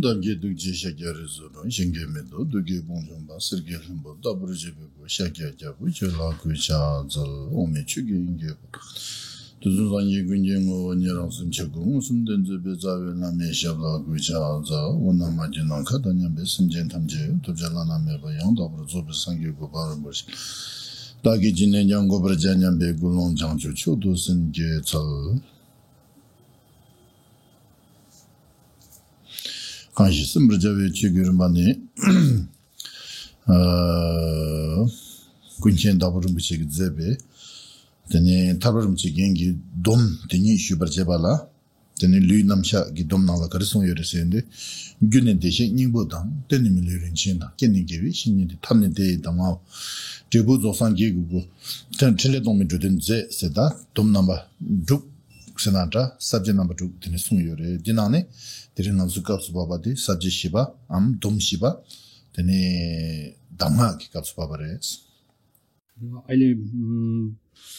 Dange dugje şeker zoro şengemedo duge bonjomba sirgelimbo dabrujebu şekerjabu çola kucha zal ome çüge inge tuzun yegunjengo nyeransın çegung sundenze bezave name şabla kucha za ona majina kadanya besinjen tamje tujala name bayan dabruzo besange gobar boş dagi jinen jango brajanyan be gulon jangju çodusun ge zal kanşı sımrıca çigürmani 군chen 다부름 비치기 제베 데네 타부름 치겐기 돔 데니 슈버제발라 데네 류남샤 기돔나라 가르송 요르세인데 günün deşe 닝보당 데니밀르린 친다 겐닝게비 신니데 탐네데 담아 제부 조산 게구고 텐틀레 dom이 주든 제 세다 돔나바 둑 세나타 sabje number 2 데네 송요레 디나네 데리나 zukaps babadi sabje shiba am dom shiba 데네 담마 기카ps 바바레스 अहिले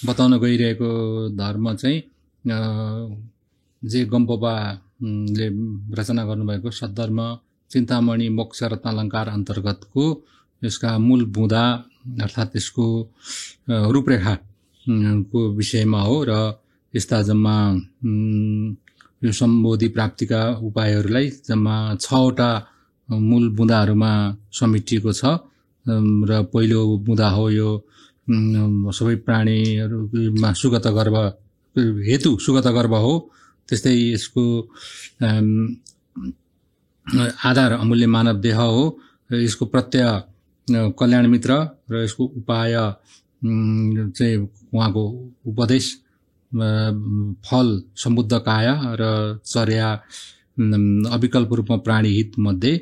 बताउन गइरहेको धर्म चाहिँ जे गम्पबाले रचना गर्नुभएको सद्धर्म चिन्तामणि मोक्ष रत्नालंकार अन्तर्गतको यसका मूल बुँदा अर्थात् यसको रूपरेखा को विषयमा हो र यस्ता जम्मा यो सम्बोधि प्राप्तिका उपायहरूलाई जम्मा 6 वटा मूल बुँदाहरूमा समेटिएको छ र पहिलो बुँदा हो यो सबै प्राणीहरुमा सुगत गर्भ हेतु सुगत गर्भ हो त्यस्तै यसको आधार अमूल्य मानव देह हो यसको प्रत्यय कल्याण मित्र र यसको उपाय चाहिँ उहाँको उपदेश फल सम्बुद्ध काया र चर्या अविकल्प रूपमा प्राणी हित मध्ये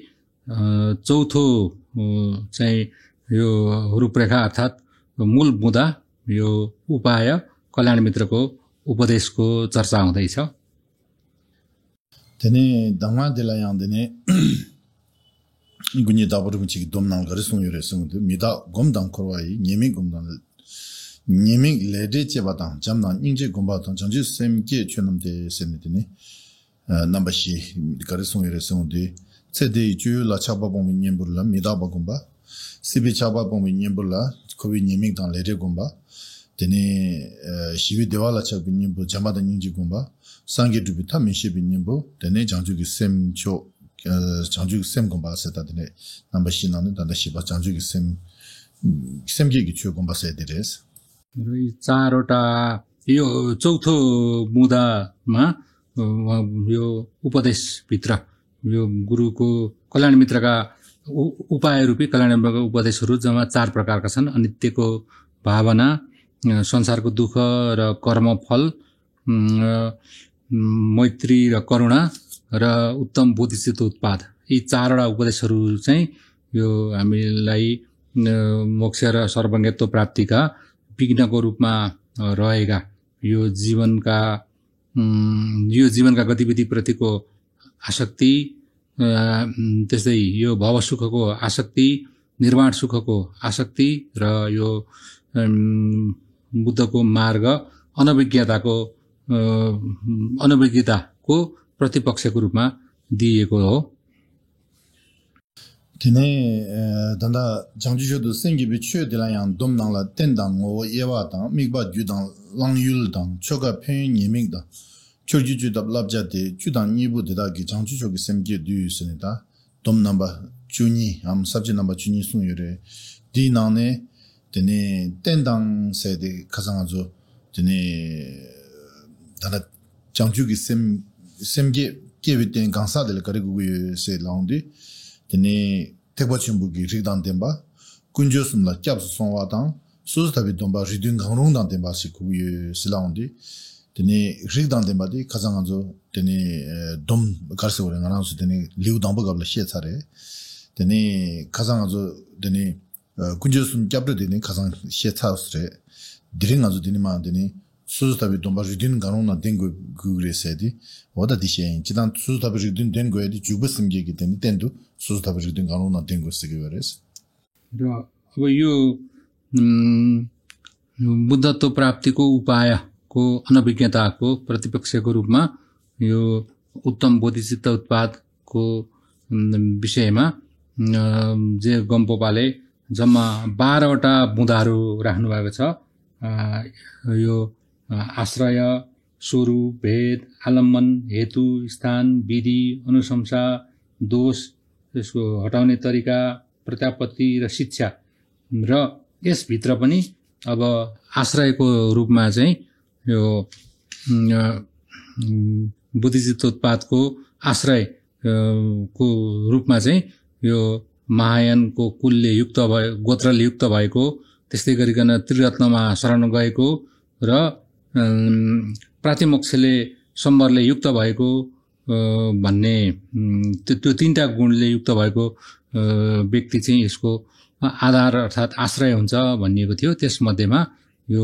चौथो चाहिँ यो रूपरेखा अर्थात् मूल बुँदा यो उपाय कल्याण मित्रको उपदेशको चर्चा हुँदैछ तेने दंगा दिलायां देने गुनी दाबरु चिक दोमनाल गरसुङ युरेसुङ मिदा गोमदाङ खोरवाई नेमी गोमदाङ नेमी लेडे चेबादाङ jamna इंजे गोमबादाङ जंजि सेमके चुनमदे सेनेदिने नम्बरशी गरसुङ युरेसुङ दे चेदे जु ला चाबाबों नियमबुला मिदा बगुम्बा सिबि चाबाबों नियमबुला को비 नियमिक दां लेरे गोमबा देने शिवि देवाला चाबि नियमबु जमादा निंजि गोमबा सांगे दुबिता मिशि बिनियमबु देने 장주기 셈초 장주기 셈 गोमबा 세다 देने नम्बरशी नाने दादा शिबा 장주기 셈게기 छु गोमबा सेदिरेस 이 चारवटा यो चौथो बुँदामा यो उपदेश भित्र यो गुरुको कल्याण मित्रका उपाय रूपी कल्याण मित्रका उपदेशहरू जम्मा 4 प्रकारका छन् अनित्यको भावना संसारको दुःख र कर्म फल मैत्री र करुणा र उत्तम बोधिचित्त उत्पाद यी 4 वटा उपदेशहरू चाहिँ यो हामीलाई मोक्ष र सर्वज्ञत्व प्राप्तिका विघ्नको रूपमा रहेका यो जीवनका गतिविधि प्रतिको आसक्ति त्यस्तै यो भव सुखको आसक्ति निर्वाण सुखको आसक्ति र यो बुद्धको मार्ग अनभिज्ञताको प्रतिपक्षको रूपमा दिएको हो तेने दन्दा 장주쇼도 생기비 추에들라양 domnangla tendangो 예와다 미바 주당 랑율당 초가 편 예밍다 초지주답 랍자데 주당 이부데다기 장주쇼기 생기 뒤스니다 domnamba 주니 암 sab지 넘버 주니 송요레 디나네 데네 tendang 세데 가상아조 데네 다나 장주기 셈게 게비된 강사들 가리고 세 라운드 데네 태보침부기 리단덴바 군조스물라 짭스 송와당 수스타비 돈바 리든 강롱단 덴바시 구유 슬라운디 되네 릭당 덴바디 가장한조 되네 돔 가르스고래 나나서 되네 리우당버 갑라 시에차래 되네 가장한조 되네 군저순 잡르 되네 가장 시에차스래 드링한조 되네마 되네 수수답이 돔바르딘 가노나 덴고 그그레세디 오다 디시엔 지단 수수답이 된 거에디 주버심게기 되네 덴도 수수답이 가노나 덴고 쓰게버레스 र अब यो बुद्धत्व प्राप्तिको उपायको अनभिज्ञताको प्रतिपक्षको रूपमा यो उत्तम बोधिचित्त उत्पादको विषयमा जे गम्पोपाले जम्मा 12 वटा बुँदाहरू राख्नु भएको छ यो आश्रय स्वरूप भेद आलम्बन हेतु स्थान विधि अनुशंसा दोष त्यसको हटाउने तरिका प्रत्यापत्ति र शिक्षा र यसभित्र पनि अब आश्रयको रूपमा चाहिँ यो बुद्धिचित्तोत्पादको आश्रय को रूपमा चाहिँ यो महायानको कुलले युक्त भए गोत्रले युक्त भएको त्यस्तै गरिकन त्रिरत्नमा शरण गएको र प्रातिमोक्षले सम्बरले युक्त भएको भन्ने त्यो तीनटा गुणले युक्त भएको व्यक्ति चाहिँ यसको आधार अर्थात् आश्रय हुन्छ भनिएको थियो। त्यसमध्येमा यो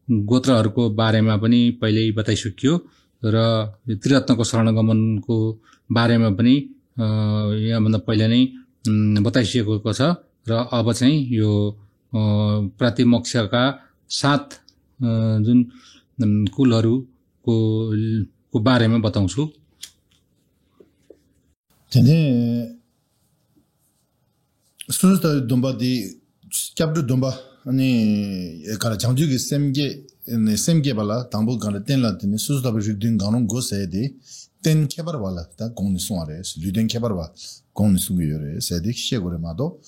गोत्रहरूको बारेमा पनि पहिल्यै बताइसकियो र त्रिरत्नको शरणगमनको बारेमा पनि यहाँभन्दा पहिला नै बताइसकेको छ र अब चाहिँ यो प्रातिमोक्षका 7 जुन कुलहरूको बारेमा बताउँछु। 수수다 돈바디 캡드 돈바 아니 에카라 장주기 셈게 발라 당보 간에 땐라드니 수수다 비딩 가는 곳에디 땐 케바르발라 다 공니송아레스 류된 케바르바 공니송이요레 세디 시에고레마도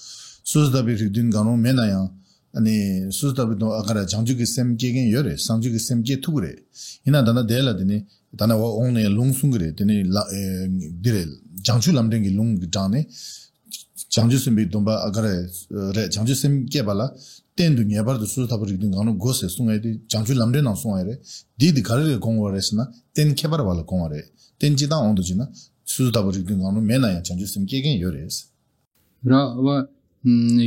수수다 비딩 가는 메나야 아니 수수다 비도 아카라 장주기 셈게겐 요레 상주기 셈게 투그레 이나다나 데라드니 다나와 옹네 롱숭그레 데니 디레 장주람den기 롱장네 장주스미 돈바 아가레 레 장주스미 깨발라 땐도 녀바도 수다버리든 가는 곳에 송아이디 장주 남레나 송아이레 디디 가르레 공원에서나 땐 케바라발라 공원에 땐지다 온도지나 수다버리든 가는 메나야 장주스미 깨겐 요레스 र अब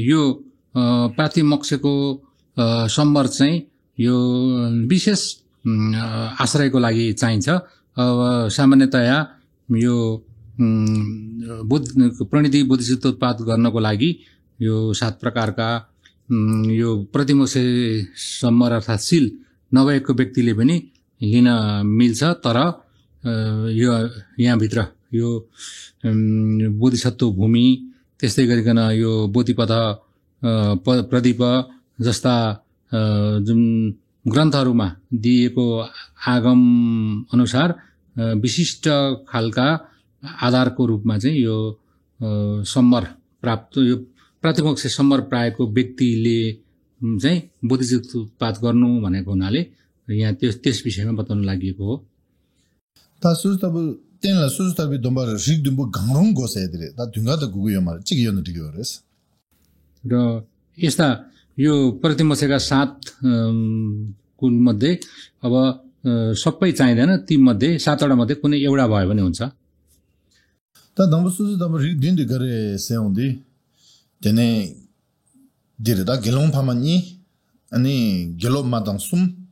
यो प्रातिमोक्षको सम्बर चाहिँ यो विशेष आश्रयको लागि चाहिन्छ। अब सामान्यतया यो प्रणिधि बोधिचित्तोत्पाद गर्नको लागि यो 7 प्रकारका यो प्रतिमोक्ष सम्बर अर्थात् सील नभएको व्यक्तिले पनि लिन मिल्छ। तर यो यहाँभित्र यो बोधिसत्व भूमि त्यस्तै गरिकन यो बोधिपथ प्रदीप जस्ता जुन ग्रन्थहरूमा दिएको आगम अनुसार विशिष्ट खालका आधारको रूपमा चाहिँ यो सम्बर प्राप्त यो प्रातिमोक्ष सम्बर प्रायको व्यक्तिले चाहिँ बोधिचित्तोत्पाद गर्नु भनेको हुनाले यहाँ त्यस विषयमा बताउन लागि हो। तासुस्तब 땡라 수수답이 돈바를 식dum부 강롱 고세들이 다 둥가도 구구요 말 찍이요는 되게요레스 र यस्ता यो प्रतिमोक्षका 7 कुल मध्ये अब सबै चाहिँदैन ती मध्ये 7 वटा मध्ये कुनै एउटा भयो भने हुन्छ। 다 너무 수수답을 린디 거래 세운디 되네 디르다 gelong 파만이 아니 gelom 마당 숨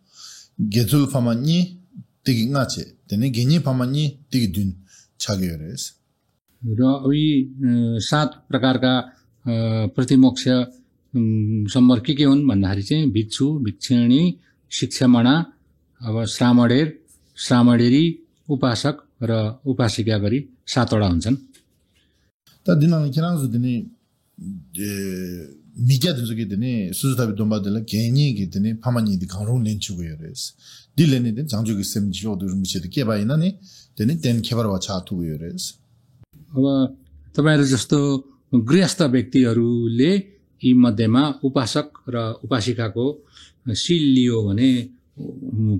게줄 파만이 되게 나체 되네 게니 파만이 되게 든 차게요레스 र यी 7 प्रकारका प्रतिमोक्ष सम्बर के हुन् भन्दाखेरि चाहिँ भिक्षु भिक्षिणी शिक्षामणा अब श्रामणेर श्रामणेरी उपासक र उपासिका गरी 7 वटा हुन्छन्। ता दिनाले किनाजु दिने 미디어 등속에 되네 수수답이 돈받을 개인이 되네 파마니디 강로 렌추고요레스 딜레니든 장주기 셈지오도 미치도 깨바이나니 되네 된 개발와 차투고요레스 अब तपाईहरु जस्तो गृहस्थ व्यक्तिहरुले यी मध्येमा उपासक र उपासिकाको सील लियो भने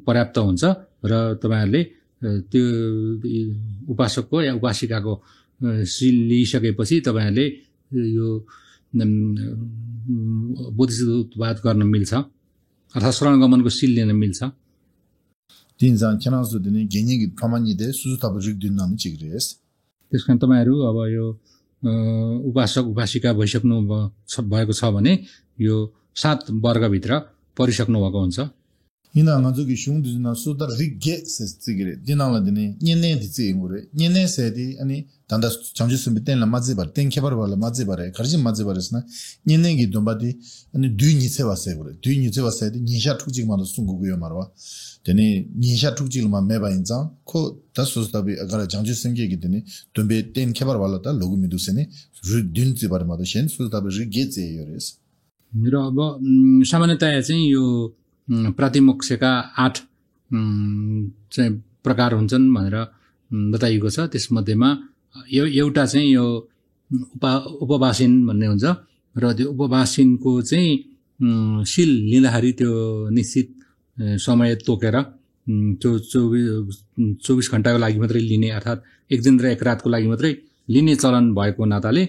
पर्याप्त हुन्छ र तपाईहरुले त्यो उपासकको या उपासिकाको सील लिइसकेपछि तपाईहरुले यो बोधिचित्तोत्पाद गर्न मिल्छ अर्थात् शरणगमनको सील लिन मिल्छ। Tinzan Kenasu Dini Geni Pamani de Suzutaba Rigdunani Chigres. त्यस कारण तपाईहरु अब यो उपासक उपासिका भइसक्नु भएको छ भने यो 7 वर्गभित्र परिसक्नु भएको हुन्छ Ina Nazuki Shung Dina Sudar Rigge says Tigre, Dinala Dini, Yene Tigure, Yene Sedi, and Tanda Changes Biten La Mazibar, Tenkabara Mazibare, Karjim Mazibaresna, Yenegi Dombadi, and Duni Seva Sevre, Duni Seva said, Nisha Tujima Sungu Marwa, Deni Nisha Tujilma Meba in Zan, Ko Tasus Agara Changes and Gigitini, Tumbe Ten Kabarwalata, Logumiduseni, Dun Zibarmadashen, Sudabi Rigge Yores. सामान्यतया चाहिँ यो प्रतिमोक्षका 8 चाहिँ प्रकार हुन्छन् भनेर बताइएको छ त्यसमध्येमा एउटा चाहिँ यो उपवासिन भन्ने हुन्छ र त्यो उपवासिनको चाहिँ शील लिँदाखेरि त्यो निश्चित समय तोकेर 24 घण्टाको लागि मात्रै लिने अर्थात एक दिन र एक रातको लागि मात्रै लिने चलन भएको नाताले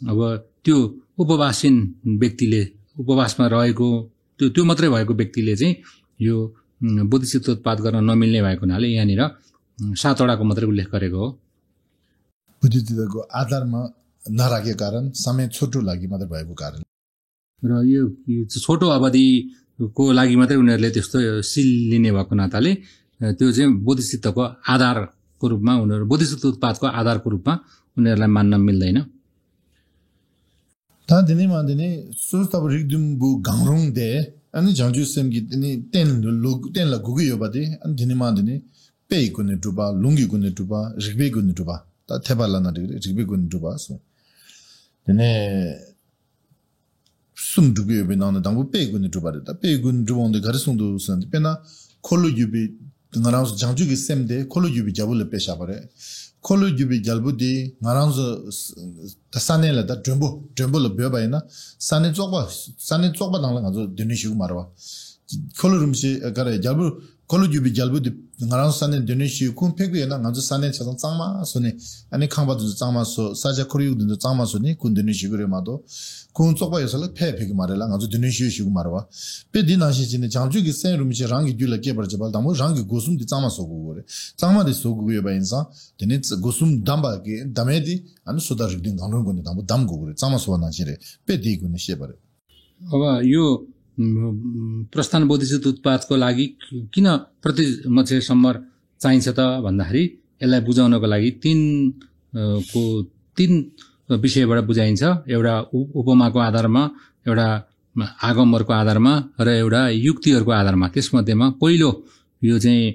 अब त्यो उपवासिन व्यक्तिले उपवासमा रहेको त्यो मात्रै भएको व्यक्तिले चाहिँ यो बोधिचित्त उत्पाद गर्न नमिल्ने भएको हुनाले यहाँनिर 7 वटाको मात्रै उल्लेख गरेको हो बुद्धिचित्तको आधारमा नराखेको कारण समय छोटो लागि मात्र भएको कारण र यो छोटो अवधिको लागि मात्रै उनीहरूले त्यस्तो शील लिने भएको नाताले त्यो चाहिँ बोधिचित्तको आधारको रूपमा उनीहरू बोधिचित्त उत्पादको आधारको रूपमा उनीहरूलाई मान्न मिल्दैन ता दिने मादिने सुस्तब रिगदुम्बु गाङरुङ दे अनि जंजु सेमगी दिने तेन ला गुगु योबादे अनि दिने मादिने पे कुने टुबा लुंगी कुने टुबा रिगबे कुने टुबा ता थेबाला न रिगबे कुने टुबा सो दिने सुम दुबे योबे न दंगु पे कुने टुबा ता पे कुने टुबा onde घर सुंदु सन पेना खोलो युबी ngaraus jangju gi semde kholo yubi jabule pesha bare kholo yubi jalbudi ngaraus tasane la da drembo lo byo baina sane chokba dang la ngajo denishu marwa kholo rumsi gare jalbu kholo yubi jalbudi ngaraus sane denishu kun pegbe na ngajo sane chang changma sone ani khangba du changma so saja khoriu du changma sone kun denishu gre mado kun chokba yosala phe marela ngajo denishu shu marwa pe dinashi jine jangju gi sen rumsi rangi gyula ke bar jabal damo rangi gosum di changma so gore changma de so go ba insa dene gosum damba ge damedi anu sodar din dangron gon damo dam go gore changma so na jire pe di gun she bare अब यो प्रस्थान बोधिचित्त उत्पादको लागि किन प्रति मच्छे summer चाहिन्छ त भन्दाखेरि यसलाई बुझाउनको लागि तीन विषयबाट बुझाइन्छ एउटा उपमाको आधारमा एउटा आगमहरुको आधारमा र एउटा युक्तिहरुको आधारमा त्यसमध्येमा पहिलो यो चाहिँ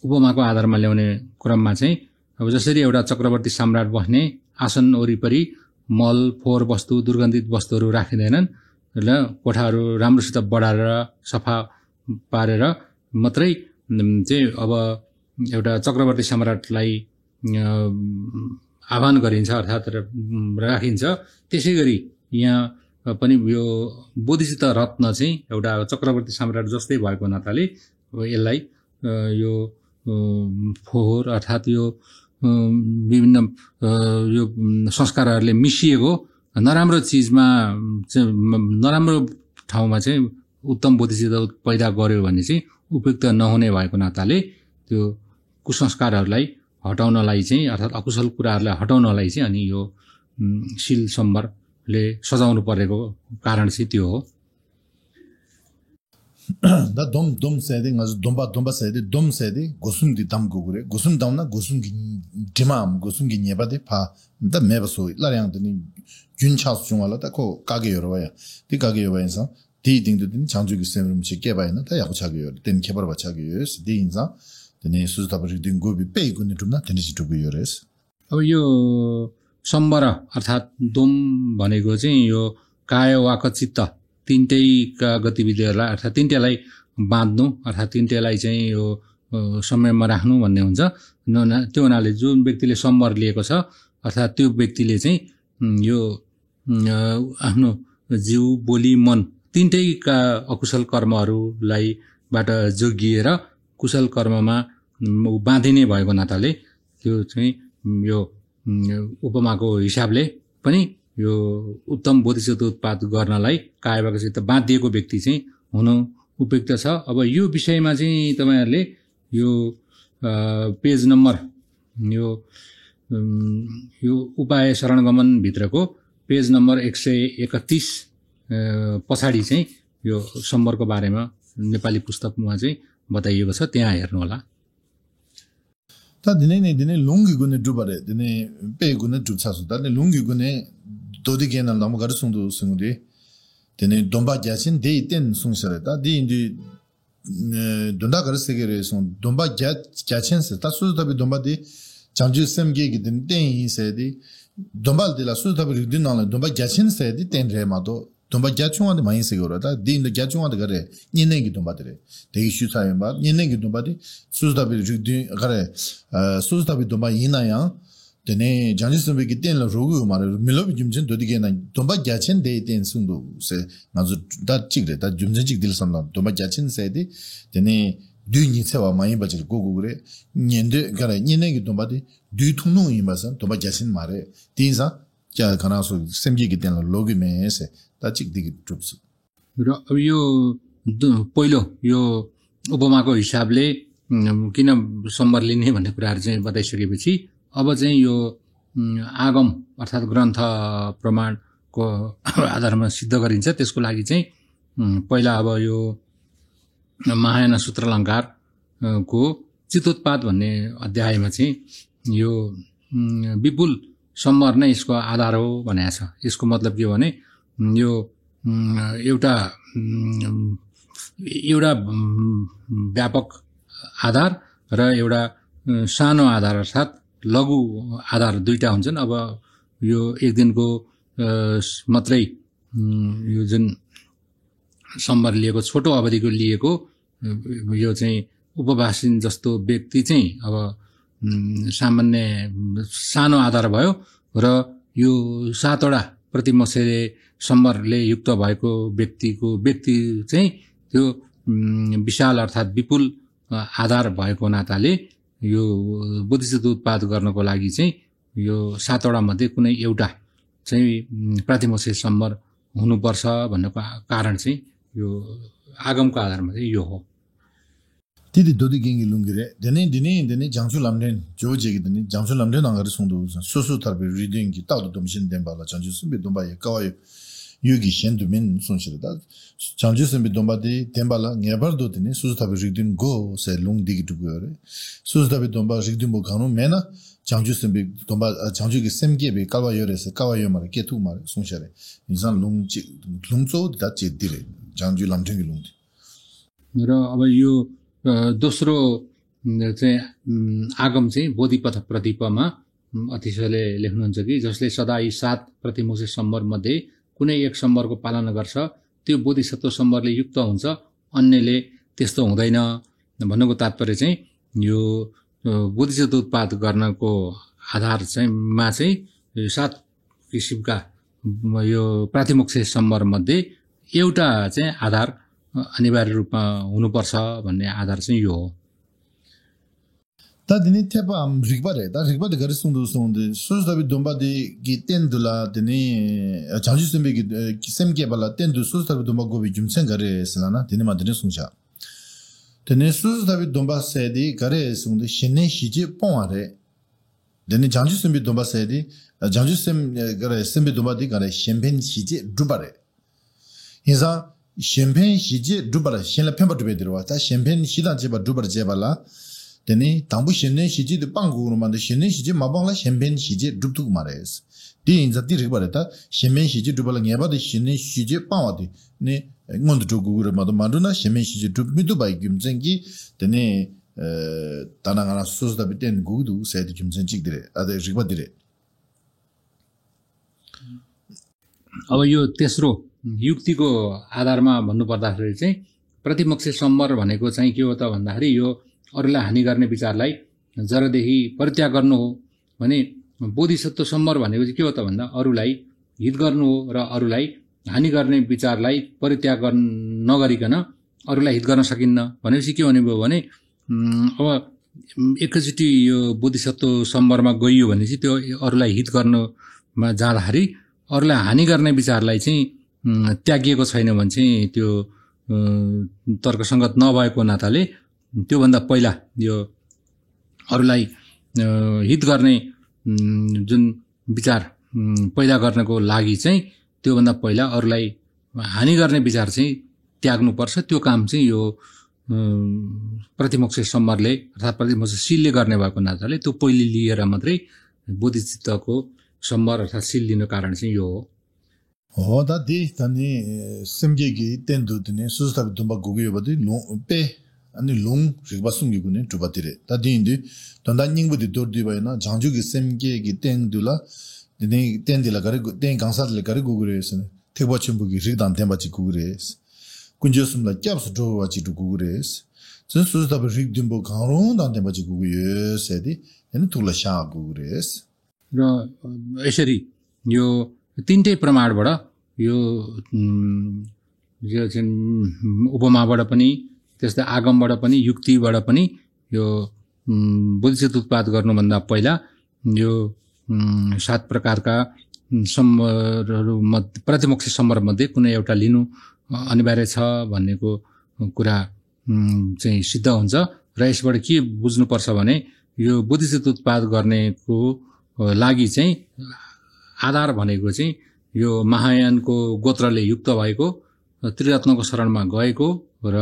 उपमाको आधारमा ल्याउने क्रममा चाहिँ अब जसरी एउटा चक्रवर्ती सम्राट बस्ने आसन वरिपरि मल फोहोर वस्तु दुर्गन्धित वस्तुहरु राखिदैनन् र कोठाहरु राम्रोसित बढारेर सफा पारेर मात्रै चाहिँ अब एउटा चक्रवर्ती सम्राटलाई आह्वान गरिन्छ अर्थात राखिन्छ त्यसैगरी यहाँ पनि यो बोधिचित्त रत्न चाहिँ एउटा चक्रवर्ती सम्राट जस्तै भएको नाताले यसलाई यो फोहोर अर्थात यो विभिन्न यो संस्कारहरुले मिसिएको नराम्रो चीजमा नराम्रो ठाउँमा चाहिँ उत्तम बोधिचित्त पैदा गर्यो भने चाहिँ उपयुक्त नहुने भएको नाताले त्यो कुसंस्कारहरुलाई हटाउनलाई चाहिँ अर्थात अकुशल कुराहरुलाई हटाउनलाई चाहिँ अनि यो शील सम्मरले सजाउनु परेको कारण चाहिँ त्यो हो दा dom sedi ngaz domba sedi dom sedi gosum di dam gugure gosum damna gosum gi dimam gosum gi nyeba de pa da meba so la yang de ni jun chas jungala da ko kage yoro ya di kage yoro ya di ding de changju gi semrum chi ke ba na da ya ko chage yoro den kebar ba chage yoro di inza de ne su da ba ding go bi pe gu ni dumna de ni chi du yores अब यो सम्बर अर्थात दोम भनेको चाहिँ यो काय walk चित्त तीनटैका गतिविधिहरुलाई अर्थात तीनटैलाई बाँध्नु अर्थात तीनटैलाई चाहिँ यो समयमा राख्नु भन्ने हुन्छ त्यो हुनाले जुन व्यक्तिले सम्बर लिएको छ अर्थात त्यो व्यक्तिले चाहिँ यो आफ्नो जीव बोली मन तीनटैका अकुशल कर्महरुलाई बाट जोगिएर कुशल कर्ममा बाँधिने भएको नाताले त्यो चाहिँ यो उपमाको हिसाबले पनि यो उत्तम बोधिचित्त उत्पाद गर्नलाई कायवाकसित बाँधिएको व्यक्ति चाहिँ हुनु उपयुक्त छ अब यो विषयमा चाहिँ तपाईहरुले यो पेज नम्बर यो उपाय शरणगमन भित्रको पेज नम्बर 131 पछाडि चाहिँ यो सम्बरको बारेमा नेपाली पुस्तकमा चाहिँ बताइएको छ, त्यहाँ हेर्नु होला। ता दिने लुङ्गी गुने डुबारे दिने पे गुने डुब्छासु ता लुङ्गी गुने दोदी गेन नम गर सुंदु सुंगदे दिने दोम्बा ग्यासिन दे तेन सुंसरे ता दि इन्दी दोन्दा गर सेगेरे सुं दोम्बा ग्याचेन से ता सुदु तबि दोम्बा the 장주 샘게 기든 땡이 세디 돈발들라 수다버 리든 나라 돈바 갸친 세디 땡레마도 돈바 갸충한테 많이 세고라다 딘데 갸충한테 그래 니네기 돈바들에 되게 슈사에 봐 니네기 돈바디 수다버 리든 그래 수다버 돈바 이나야 되네 장주 샘게 땡라 로고 말을 밀로비 좀진 도디게나 돈바 갸친 데이텐 순도 세 나주 다 찍래 다 좀진 딜선나 돈바 갸친 세디 되네 düğünü sewa mayın bacır gugure nyende gara nyene dombadi düğü tunu imasan domba jasin mare tinsa kya kana so semgi giten logi mese ta chik digi trups र अब यो पहिलो यो उपमाको हिसाबले किन सम्बर लिने भन्ने कुराहरु चाहिँ बताइसकेपछि अब चाहिँ यो आगम अर्थात ग्रन्थ प्रमाणको आधारमा सिद्ध गरिन्छ। त्यसको लागि चाहिँ पहिला अब यो महायान सूत्रालंकार को चितोत्पाद भन्ने अध्यायमा चाहिँ यो विपुल सम्बर नै यसको आधार हो भनेको छ। यसको मतलब के हो भने यो एउटा व्यापक आधार र एउटा सानो आधार अर्थात लघु आधार दुईटा हुन्छन्। अब यो एक दिनको मात्रै यो जुन सम्बर लिएको छोटो अवधिको लिएको यो चाहिँ उपवासिन जस्तो व्यक्ति चाहिँ अब सामान्य सानो आधार भयो र यो 7 वटा प्रतिमसेले सम्बरले युक्त भएको व्यक्ति चाहिँ त्यो विशाल अर्थात विपुल आधार भएको नाताले यो बोधिसत्व उत्पाद गर्नको लागि चाहिँ यो 7 वटा मध्ये कुनै एउटा चाहिँ प्रतिमसे सम्बर हुनुपर्छ भन्नको कारण चाहिँ यो आगमको आधारमा चाहिँ यो हो। तिदी दोदी गेंगी लुंगिरे दिने जांचु लामदेन जो जेगी दिने जांचु लामदेन अंगार सुंदु सोसो तरबे रीडिंग की ताउ दोमिशन देंबाला जांचु सुबे दोंबा ये कावाय युगी शेंदु मिन सुनशिरदा जांचु सुबे दोंबा दे देंबाला नेबर दो दिने सोसो तरबे रीडिंग गो से लुंग दिगी दुगोरे सोसो तरबे दोंबा रीडिंग बो खानो मेना जांचु सुबे दोंबा जांचु की सेमगे बे कावाय रे से कावाय मारे केतु मारे सुनशरे इंसान लुंगचो दा चे दिरे जांचु लामदेन की लुंग र अब यो दोस्रो चाहिँ आगम चाहिँ बोधिपथ प्रतिपमा अतिशयले लेख्नुहुन्छ कि जसले सदा यी 7 प्रतिमोक्ष सम्बर मध्ये कुनै एक सम्बरको पालना गर्छ त्यो बोधिसत्व सम्बरले युक्त हुन्छ, अन्यले त्यस्तो हुँदैन भन्नुको तात्पर्य चाहिँ यो बोधिसत्व उत्पाद गर्नको आधार चाहिँ मा चाहिँ 7 किसिमका यो प्रातिमोक्ष सम्बर मध्ये एउटा चाहिँ आधार अनिवार्य रूपमा हुनुपर्छ भन्ने आधार चाहिँ यो हो। ता दिने थेपा रिगबारे ता रिगबारे गरे सुंदु सुजदाबि दोम्बादि गि तेन्दुला दिने जांजु सेमबे गि सेमके बला तेन्दु सुजदाबि दोम्बा गोबि जुमसेन गरे सलाना दिने मा दिने सुंजा दिने सुजदाबि दोम्बा सेदि गरे सुंदु शेने शिजे पोआरे दिने जांजु सेमबे दोम्बा सेदि जांजु सेम गरे सेमबे दोम्बादि गरे शेम्पेन शिजे दुबारे हिजा 샴페인 시제 두바라 신라 펜바드베 들어왔다 샴페인 시다 제바 두바라 제발라 되니 당부 신내 시제도 빵구로 만든 신내 시제 마방라 샴페인 시제 두두고 말해서 디 인자 디르 버렸다 샴페인 시제 두발라 녀바도 신내 시제 빵와디 네 응원도 두고로 마도 만두나 샴페인 시제 두미도 바이 김쟁기 되니 다나가나 소스다 비텐 구두 세드 김쟁직들에 아데 리바디레 अब यो तेस्रो युक्तिको आधारमा भन्नुपर्दाखेरि चाहिँ प्रतिमोक्ष सम्बर भनेको चाहिँ के हो त भन्दाखेरि यो अरूलाई हानि गर्ने विचारलाई जरादेखि परित्याग गर्नु हो भने बोधिसत्व सम्बर भनेको चाहिँ के हो त भन्दा अरूलाई हित गर्नु हो र अरूलाई हानि गर्ने विचारलाई परित्याग नगरिकन अरूलाई हित गर्न सकिन्न भनेपछि के हुने भयो भने अब एकैचोटि यो बोधिसत्व सम्बरमा गइयो भने चाहिँ त्यो अरूलाई हित गर्नमा जाँदाखेरि अरूलाई हानि गर्ने विचारलाई चाहिँ त्यागिएको छैन भने चाहिँ त्यो तर्कसंगत नभएको नाताले त्योभन्दा पहिला यो अरूलाई हित गर्ने जुन विचार पैदा गर्नको लागि चाहिँ त्योभन्दा पहिला अरूलाई हानि गर्ने विचार चाहिँ त्याग्नुपर्छ। त्यो काम चाहिँ यो प्रतिमोक्ष सम्मरले अर्थात् प्रतिमोक्ष सिलले गर्ने भएको नाताले त्यो पहिले लिएर मात्रै बोधिचित्तको सम्मर अर्थात् सिल लिनु कारण चाहिँ यो हो। दा दे तनी semgegi tendu dine sustab dumba gugu badi pe ani lung rigbasungi gune tubatire ta dindi tonda ningbu di dordi bayna jangju gi semgegi tendula dine tendila gare ten gangsat le gare gugu resne theba chimbu gi rigdan temba chi gugu res kunjosum la kyabs do wachi du gugu res zen sustab rigdimbo garon dan temba chi gugu yes edi ene tula sha gugu res र यसरी यो तीनटै प्रमाणबाट यो चाहिँ उपमाबाट पनि त्यस्तै आगमबाट पनि युक्तिबाट पनि यो बोधिचित्त उत्पाद गर्नुभन्दा पहिला यो 7 प्रकारका सम्मरहरू प्रतिमोक्ष सम्मर मध्ये कुनै एउटा लिनु अनिवार्य छ भन्नेको कुरा चाहिँ सिद्ध हुन्छ। र यसबाट के बुझ्नुपर्छ भने यो बोधिचित्त उत्पाद गर्नेको लागि चाहिँ आधार भनेको चाहिँ यो महायानको गोत्रले युक्त भएको त्रिरत्नको शरणमा गएको र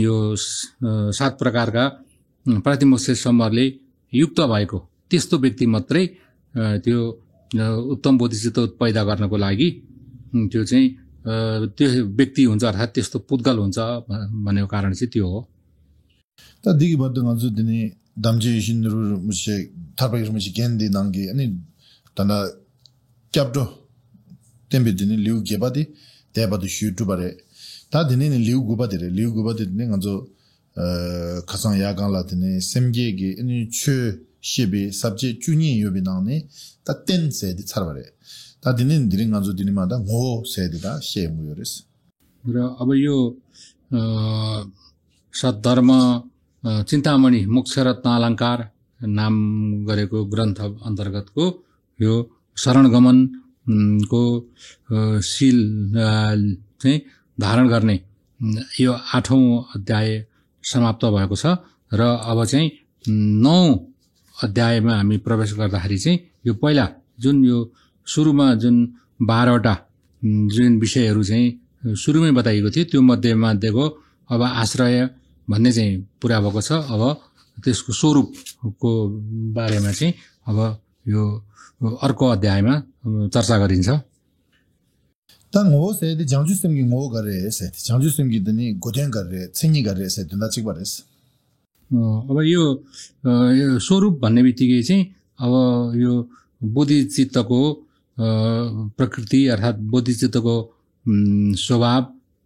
यो 7 प्रकारका प्रतिमोक्ष सम्मरले युक्त भएको त्यस्तो व्यक्ति मात्रै त्यो उत्तम बोधिचित्त पैदा गर्नको लागि त्यो चाहिँ त्यो व्यक्ति हुन्छ अर्थात् त्यस्तो पुद्गल हुन्छ भनेको कारण चाहिँ त्यो हो। ता दिगी बद्दङ अझ दिने damji shinru mushe tarpagir mushe gendi nangi ani tana kyabdo tembe dini liu gebadi debadu shutu bare ta dini liu gubadi dini nganzo kasang yagang la dini semge gi ani chu shibi sabje chunyi yobi nangni ta ten se di charbare ta dini nganzo dini mada ngo se di da she mu yores र अब यो सद्धर्म चिन्तामणि मोक्षरत्न अलङ्कार नाम गरेको ग्रन्थ अन्तर्गतको यो शरणगमनको seal चाहिँ धारण गर्ने यो 8औं अध्याय समाप्त भएको छ र अब चाहिँ 9 अध्यायमा हामी प्रवेश गर्दाखेरि चाहिँ यो पहिला जुन यो सुरुमा जुन 12 वटा जुन विषयहरू चाहिँ सुरुमै बताइएको थियो त्यो मध्येको अब आश्रय भन्ने चाहिँ पुरा भएको छ। अब त्यसको स्वरूपको बारेमा चाहिँ अब यो अर्को अध्यायमा चर्चा गरिन्छ। ता ngो se de jangju semgi ngो गरे से jangju semgi दनि गोदेन गरे छिङि गरे से दुना चिक बरेस अब यो स्वरूप भन्ने बित्तिकै चाहिँ अब यो बोधिचित्तको प्रकृति अर्थात् बोधिचित्तको स्वभाव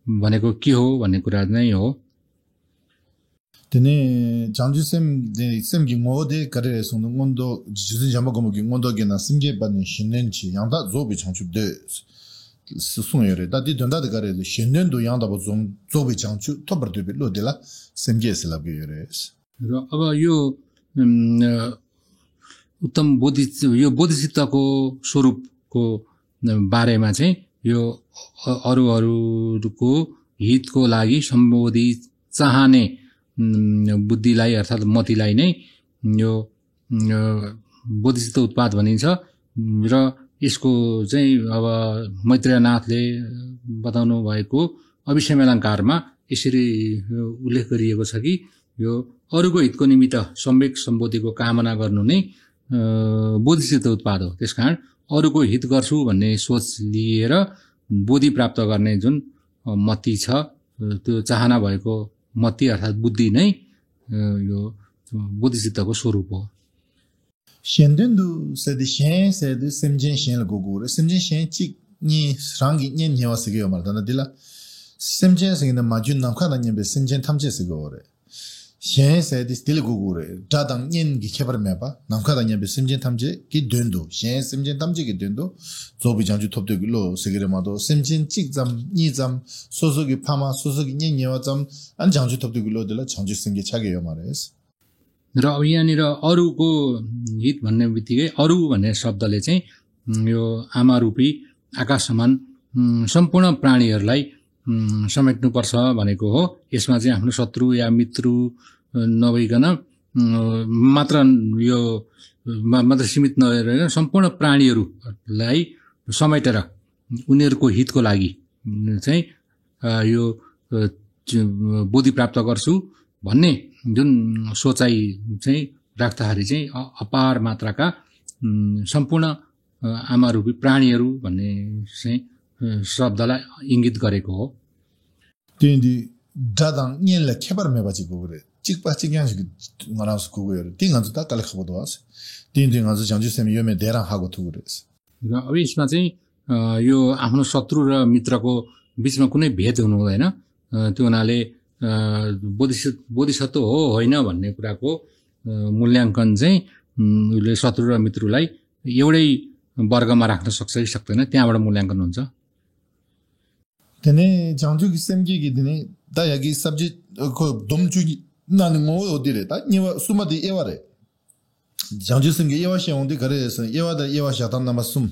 भनेको के हो भन्ने कुरा नै हो। dine jangju semgi ngो de गरे सुनु ngondo जुजिन जामा गमगि ngondo गेना semge बनि शिनेनछि यादा जोबि changju de सुङयरे दादि दन्दाद गरे शिनेनदो यादा ब जोबि changju तबरदे लो देला semge सेला गयरेस र अब यो उत्तम बोधिचित्तको स्वरूपको बारेमा चाहिँ यो अरूको हितको लागि सम्बोधि चाहने बुद्धिलाई अर्थात् मतिलाई नै यो बोधिचित्त उत्पाद भनिन्छ। र यसको चाहिँ अब मैत्रेयनाथले बताउनु भएको अभिषेमेलङ्कारमा यसरी उल्लेख गरिएको छ कि यो अरूको हितको निमित्त सम्यक सम्बोधिको कामना गर्नु नै बोधिचित्त उत्पाद हो। त्यसकारण अरूको हित गर्छु भन्ने सोच लिएर बोधि प्राप्त गर्ने जुन मति छ त्यो चाहना भएको मति अर्थात् बुद्धि नै यो बोधिचित्तको स्वरूप हो। शेन्देन्दु सेदि शेन सेदि सेमजेन शेन गोगुरे सेमजेन शेन चिक नि रांगि नि न्यावासगे यमरदाना दिला सेमजेन सेगिना माजुन नामखाना न्यबे सेमजेन 탐제스게 오래 शेन सेदि स्टिल गोगुरे 다당 년기 개발매바 남카다 न्यबे सेमजेन 탐제 기 된도 शेन सेमजेन 탐제 기 된도 조비 장주 톱되길로 세계레마도 सेमजेन 찍잠 니잠 소속이 파마 소속이 न्यवा잠 안 장주 톱되길로 들라 장주 생게 차게요 말해스 र अब यहाँनिर अरूको हित भन्ने बित्तिकै अरू भन्ने शब्दले चाहिँ यो आमा रूपी आकाश समान सम्पूर्ण प्राणीहरूलाई समेट्नुपर्छ भनेको हो। यसमा चाहिँ आफ्नो शत्रु या मित्र नभइकन मात्र यो मात्र सीमित नरहेर सम्पूर्ण प्राणीहरूलाई समेटेर उनीहरूको हितको लागि चाहिँ यो बोधि प्राप्त गर्छु भन्ने जुन सोचाइ चाहिँ राख्दाखेरि चाहिँ अपार मात्राका सम्पूर्ण आमारूपी प्राणीहरू भन्ने चाहिँ शब्दलाई इंगित गरेको हो। त्यही दादाङ निले खेबर मेबाजिको गरे चिकपा चिक्यास गराउसको गरे तिङन्छ त कले खबदवास तीन ङज जंजु सेम यो मे डेरा हागो थुरेस र अब यसमा चाहिँ यो आफ्नो शत्रु र मित्रको बीचमा कुनै भेद हुनु हुँदैन। त्यो हुनाले बोधिसत्व हो होइन भन्ने कुराको मूल्याङ्कन चाहिँ उसले शत्रु र मित्रलाई एउटै वर्गमा राख्न सक्छ कि सक्दैन त्यहाँबाट मूल्याङ्कन हुन्छ। तेने जंजु सेमगी गिदिने दायागी सब्जेक्ट को दोमजु नानि मो ओदिरे ता निवा सुमादि एवारे जंजु सेमगी एवा शेउंदि गरेस एवादा एवा शातान नमसुम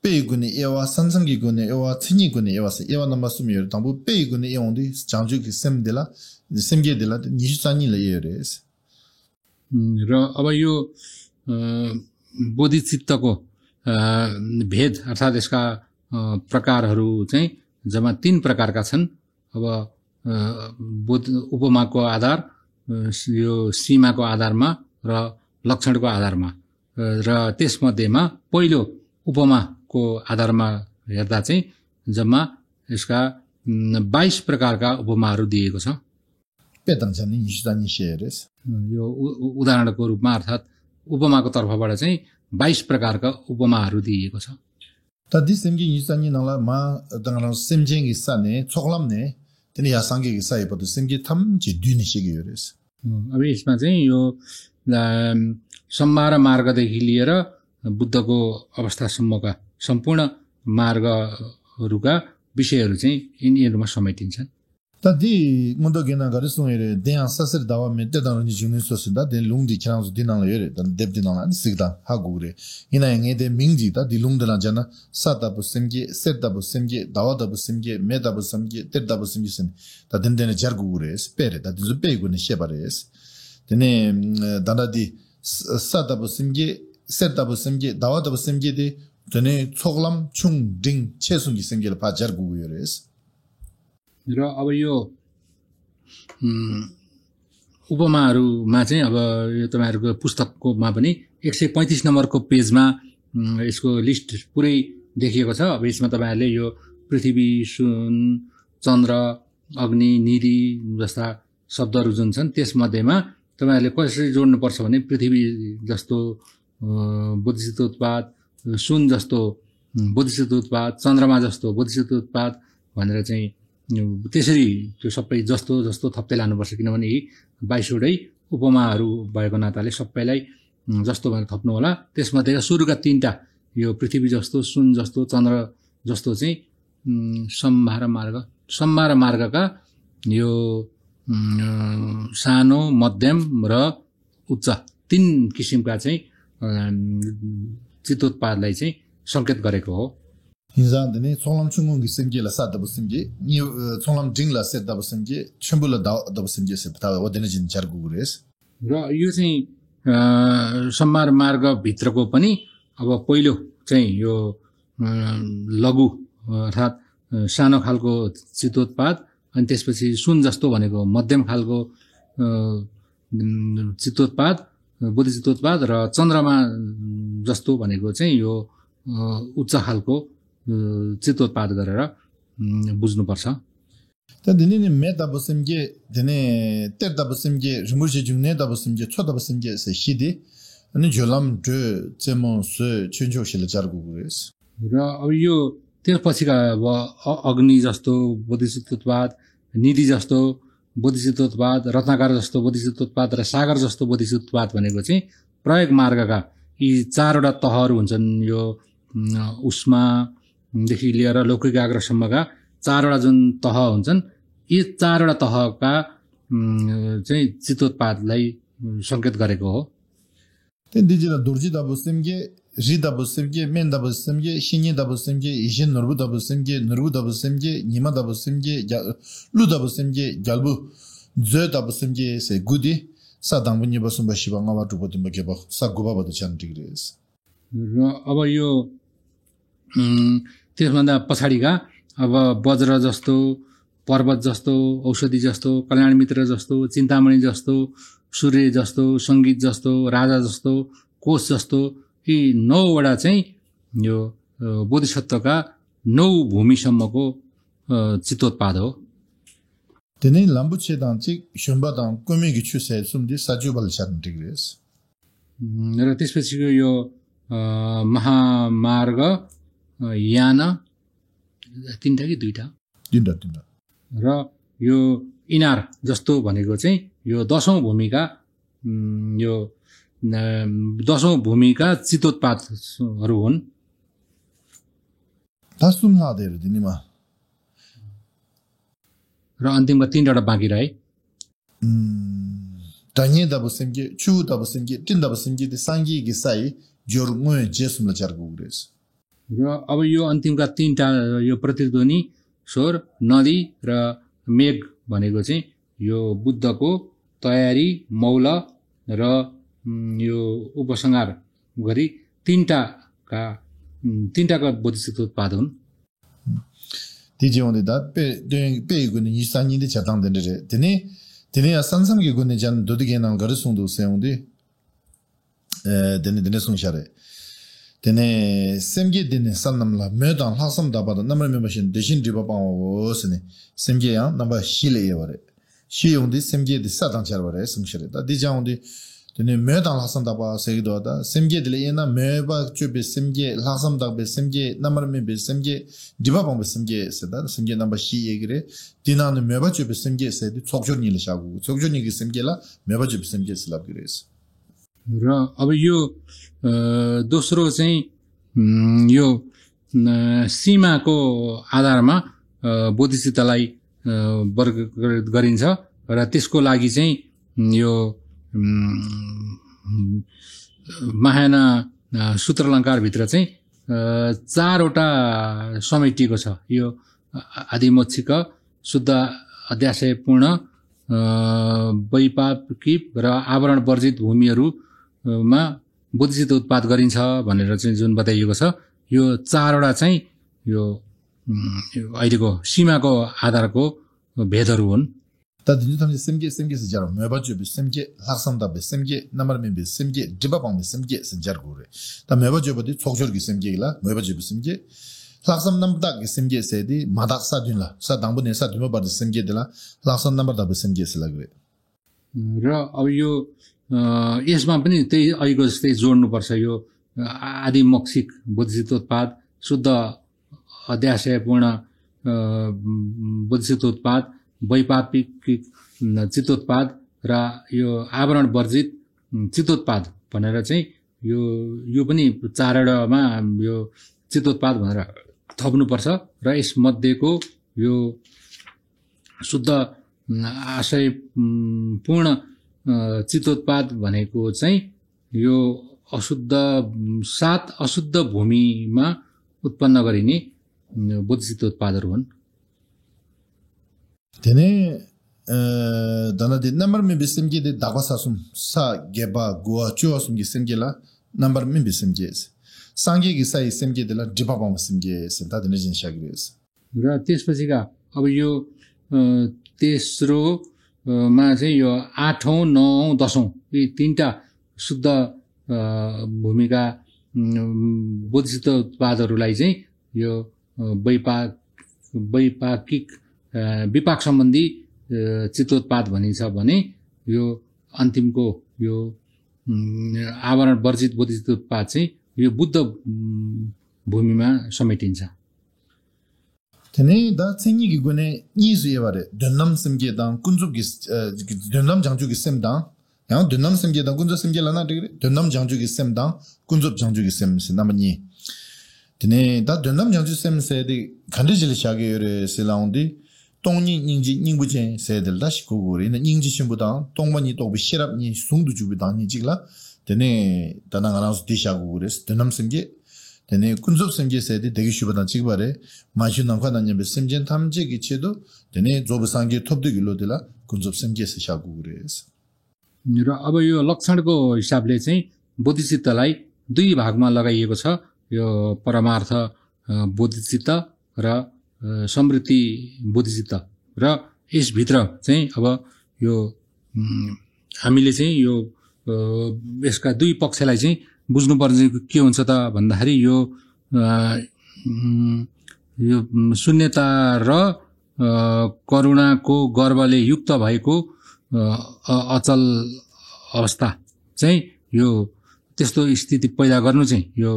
पेगुनि एवा संसंगी गुनि एवा छिनि गुनि एवा से एवा नमसुम यर तंबु पेगुनि एउंदि जंजु सेमदेला सेमगी देला निसानि लेयरेस र अब यो बोधिचित्तको भेद अर्थात् यसका प्रकारहरू चाहिँ जम्मा 3 प्रकारका छन्। अब उपमाको आधार यो सीमाको आधारमा र लक्षणको आधारमा र त्यसमध्येमा पहिलो उपमाको आधारमा हेर्दा चाहिँ जम्मा यसका 22 प्रकारका उपमाहरू दिएको छ। पेतंछनि निसानि शेयरेस यो उदाहरणको रूपमा अर्थात् उपमाको तर्फबाट चाहिँ 22 प्रकारका उपमाहरू दिएको छ। तदि सेमगी निसानि नला मा दंगला सेमजेंगी साने छोकलामने तनि यासांगी साइ पद सेमगी थम जि दुनि सिगियोरेस। अब यसमा चाहिँ यो सम्मार मार्गदेखि लिएर बुद्धको अवस्थासम्मका सम्पूर्ण मार्गहरूका विषयहरू चाहिँ यिनीहरूमा समेटिन्छन्। तदि मुन्दो गेना गरे सुनेरे देया ससर दावा मेते दानो नि जुनि सोसदा दे लुङदि खराउ दिनाला यरे दन देव दिनाला नि सिगदा हागुरे इना यङे दे मिङजि ता दिलुङ दना जना साता बुसमगे सेता बुसमगे दावा दा बुसमगे मेदा बुसमगे तेदा बुसमगे सन ता दन्दने जर्गुरेस पेरे ता दिजु पेगुनि शेबारेस तने दादा दि साता बुसमगे सेता बुसमगे दावा दा बुसमगे दे तने छोगलाम chung ding chesungi semgel pa jarगुरेस। र अब यो उपमाहरूमा चाहिँ अब यो तपाईहरुको पुस्तककोमा पनि 135 नम्बरको पेजमा यसको लिस्ट पुरै देखिएको छ। अब यसमा तपाईहरुले यो पृथ्वी सुन चन्द्र अग्नि निरी जस्ता शब्दहरू जुन छन् त्यसमध्येमा तपाईहरुले कसरी जोड्नु पर्छ भने पृथ्वी जस्तो बोधिचित्त उत्पाद सुन जस्तो बोधिचित्त उत्पाद चन्द्रमा जस्तो बोधिचित्त उत्पाद भनेर चाहिँ त्यसरी त्यो सबै जस्तो जस्तो थप्दै लानुपर्छ किनभने यी 22 वटै उपमाहरू भएको नाताले सबैलाई जस्तो भनेर थप्नु होला। त्यसमध्ये सुरुका 3टा यो पृथ्वी जस्तो सुन जस्तो चन्द्र जस्तो चाहिँ सम्भार मार्गका यो सानो मध्यम र उच्च 3 किसिमका चाहिँ चित्तोत्पादलाई चाहिँ संकेत गरेको हो। हिजा दने छोगलाम चुङुङ गिसेमगे ला सादा बुसमगे नि छोगलाम जिङला सेदा बुसमगे छम्बुला दा बुसमगे से पता वदने जिन जर्गुरेस। र यो चाहिँ सम्मार मार्ग भित्रको पनि अब पहिलो चाहिँ यो लघु अर्थात् सानो खालको चित्तोत्पाद अनि त्यसपछि सुन जस्तो भनेको मध्यम खालको चित्तोत्पाद बोधिचित्तोत्पाद र चन्द्रमा जस्तो भनेको चाहिँ यो उच्च खालको चित्तोत्पाद गरेर बुझ्नुपर्छ। त दिने मेदा बसमगे दिने तेदा बसमगे रिमुर्जे जुने दा बसमगे छोदा बसमगे से हिदे अनि जोलाम ज चेमो से चुन्जो शिल जर्गुरेस। र अब यो त्यसपछिका अग्नि जस्तो बोधिचित्तोत्पाद निधि जस्तो बोधिचित्तोत्पाद रत्नाकर जस्तो बोधिचित्तोत्पाद र सागर जस्तो बोधिचित्तोत्पाद भनेको चाहिँ प्रयोग मार्गका यी 4वटा तहहरू हुन्छन्। यो उष्मा देखि लिएर लौकिक आग्रहसम्मका 4वटा जुन तह हुन्छन् यी 4वटा तहका चाहिँ चित्तोत्पादलाई संकेत गरेको हो। तेन दिजिला दुर्जी दा बसमगे 리다부 셈게 맨다부 셈게 신이다부 셈게 이신 너부다부 셈게 너부다부 셈게 니마다부 셈게 루다부 셈게 갈부 저다부 셈게 세 구디 사당분이 버슨 버시방아 와두고도 먹게봐 사고바바도 찬디그레스 अब यो त्यसभन्दा पछाडिका अब वज्र जस्तो पर्वत जस्तो औषधि जस्तो कल्याण मित्र जस्तो चिन्तामणि जस्तो सूर्य जस्तो संगीत जस्तो राजा जस्तो कोष जस्तो यी 9 वटा चाहिँ यो बोधिसत्वका 9 भूमिसम्मको चित्तोत्पाद हो तेनै lambuchedan chik shombadan komegi chuse sumdi sajubal chantigres र त्यसपछिको यो महामार्ग यान तीनटा कि दुईटा dinda र यो इनार जस्तो भनेको चाहिँ यो 10औं भूमिका यो 10औं भूमिका चित्तोत्पादहरू हुन् tasumlader dinima र अन्तिमका 3वटा बाँकी रहे tanye dabu semge chu dabu semge tin dabu semge de sangi gi sai jorngwe jesumla chargugres र अब यो अन्तिमका 3टा यो प्रतिध्वनि स्वर नदी र मेघ भनेको चाहिँ यो बुद्धको तयारी मौल र यो उपसंहार गरी तीनटाका बोधिसत्व उत्पाद हुन् 디지온데 다페 페이군이 이산인데 자당된데 데네 산삼기 군에 잔 도드게난 가르송도 세운데 데네 송샤레 데네 셈게 데네 산남라 메단 하섬다바다 남을 메마신 대신 리바방오스네 셈게야 남바 실레여버레 시용데 셈게데 사당차버레 송샤레다 디자온데 데네 메단 하섬다바 세기도다 셈게들레 에나 메바 쭈베 셈게 하섬다베 셈게 남르메베 셈게 디바방베 셈게 세다 셈게 남바 시 얘기래 디나는 메바 쭈베 셈게 세디 촉조니를 샤고 촉조니기 셈게라 메바 쭈베 셈게 슬랍그레스 र अब यो दोस्रो चाहिँ यो सीमाको आधारमा बोधिचित्तलाई वर्ग गरिन्छ र त्यसको लागि चाहिँ यो महायान सूत्रालङ्कारभित्र चाहिँ 4वटा समेटिएको छ यो आदिमोक्षिक शुद्ध अध्याशयपूर्ण वैपाकिक र आवरण वर्जित भूमिहरूमा बोधिचित्त उत्पाद गरिन्छ भनेर चाहिँ जुन बताइएको छ यो 4वटा चाहिँ यो अहिलेको सीमाको आधारको भेदहरू हुन् 다든지 탐지 셈게 스자로 메바주비 셈게 학sam다베 셈게 나마르메비 셈게 디바방베 셈게 스자르고레 다 메바주비디 촉절기 셈게라 메바주비 셈게 학삼 남다기 셈게 세디 마닥사준라 사당분에 사두마바드 셈게들라 학삼 남바다베 셈게 슬라그레 र अब यो यसमा पनि त्यही अहिलेको जस्तै जोड्नुपर्छ यो आदि मौखिक बोधिचित्त उत्पाद शुद्ध अध्याशयपूर्ण बोधिचित्त उत्पाद वैपाकिक चित्तोत्पाद र यो आवरण वर्जित चित्तोत्पाद भनेर चाहिँ यो पनि 4वटामा यो चित्तोत्पाद भनेर थप्नुपर्छ र यस मध्येको यो शुद्ध आशय पूर्ण चित्तोत्पाद भनेको चाहिँ यो सात अशुद्ध भूमिमा उत्पन्न गरिने बोधिचित्त उत्पादहरू हुन् 데네 다나데 넘버메 비셈게데 다바사숨 사 게바 고아 쭈어숨기 셈게라 넘버메 비셈게스 상게기 사이 셈게데라 디바방 셈게스 다데네 진샤기레스 र त्यसपछिका अब यो तेस्रोमा चाहिँ यो 8औं 9औं 10औं यी 3टा शुद्ध भूमिका बोधिचित्त उत्पादहरूलाई चाहिँ यो वैपाकिक विपाक सम्बन्धी चित्तोत्पाद भनिन्छ भने यो अन्तिमको यो आवरण वर्जित बोधिचित्त उत्पाद चाहिँ यो बुद्ध भूमिमा समेटिन्छ 테네 다 생이기 군에 니즈예바레 던남 셈게당 군족기 던남 장주기 셈당 양 던남 셈게당 군족 셈게라나 되게 던남 장주기 셈당 군족 장주기 셈스 남니 테네 다 던남 장주 셈세디 간디질 샤게요레 셀라운디 동니 닝지 닝부제 세들다 시고고리는 닝지 신부다 동만이 또 시랍니 숭도 주비다니 지글라 되네 다나가나서 디샤고 그랬어 되남심게 되네 군접심게 세데 되게 쉬보다 지그바래 마슈난 관한님의 심전 탐지기 체도 되네 조부상게 톱득일로들라 군접심게 세샤고 그랬어 र अब यो लक्षणको हिसाबले चाहिँ बोधिचित्तलाई दुई भागमा लगाइएको छ यो परमार्थ बोधिचित्त र समृद्धि बोधिचित्त र यसभित्र चाहिँ अब यो हामीले चाहिँ यो यसका दुई पक्षलाई चाहिँ बुझ्नुपर्ने के हुन्छ त भन्दाखेरि यो शून्यता र करुणाको गर्वले युक्त भएको अचल अवस्था चाहिँ यो त्यस्तो स्थिति पैदा गर्नु चाहिँ यो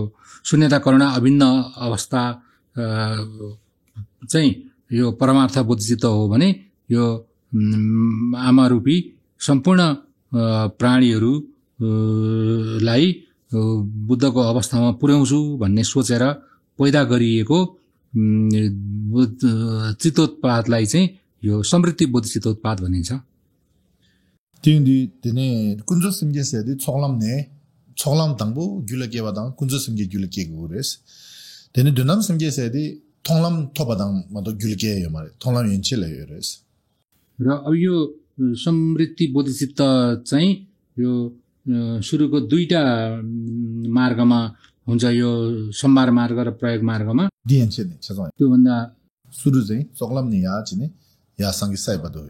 शून्यता करुणा अभिन्न अवस्था चाहिँ यो परमार्थ बोधिचित्त हो भने यो आमारूपी सम्पूर्ण प्राणीहरूलाई बुद्धको अवस्थामा पुर्याउँछु भन्ने सोचेर पैदा गरिएको चित्तोत्पादलाई चाहिँ यो समृद्धि बोधिचित्तोत्पाद भनिन्छ Tingdi dine kunzo simge sedi choglam tangbo gyulake badang kunzo simge gyulake gures. Dine dunam simge sedi tonglam tobadang mado gyulake yomare. Tonglam yenchele yores. र अब यो समृद्धि बोधिचित्त चाहिँ यो सुरुको दुईटा मार्गमा हुन्छ यो सम्भार मार्ग र प्रयोग मार्गमा दिएन्छने छजय. त्यो भन्दा सुरु चाहिँ चoglam नि या छिने या संगे साइबदो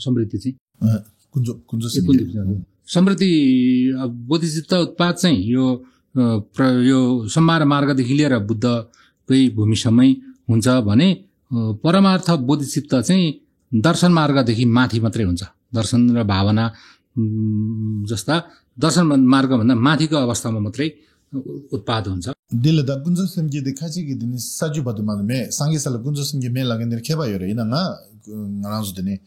समृद्धि चाहिँ kunzo simge समृद्धि बोधिचित्त उत्पाद चाहिँ यो सम्भार मार्गदेखि लिएर बुद्धकै भूमिसम्मै हुन्छ भने परमार्थ बोधिचित्त चाहिँ दर्शन मार्गदेखि माथि मात्रै हुन्छ दर्शन र भावना जस्ता दर्शन मार्गभन्दा माथिको अवस्थामा मात्रै उत्पाद हुन्छ दिलदा kunzo simge de khachi gi din saju baduma me sangi sala kunzo simge me lagen der kheba yore ina nga ngarazu dine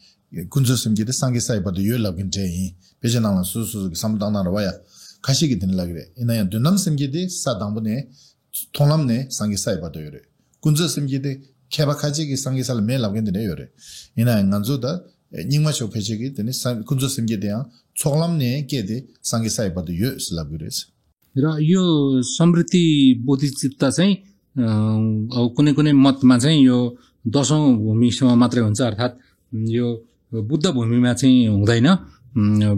kunzo simge de sangi sai badu yo lagen te hi pejanala su samdana rawaya khashi gi din lagre ina ya dunam simge de sadang bune tonlam ne sangi sai badu yore kunzo simge de kheba khachi gi sangi sala me lagen de yore ina nganzo da ningma sho pheche gi dine kunzo simge de ya choglam ne ke de sangi sai badu yo slabures र यो समृद्धि बोधिचित्त चाहिँ अब कुनै कुनै मतमा चाहिँ यो 10औं भूमिसम्म मात्रै हुन्छ अर्थात् यो बुद्ध भूमिमा चाहिँ हुँदैन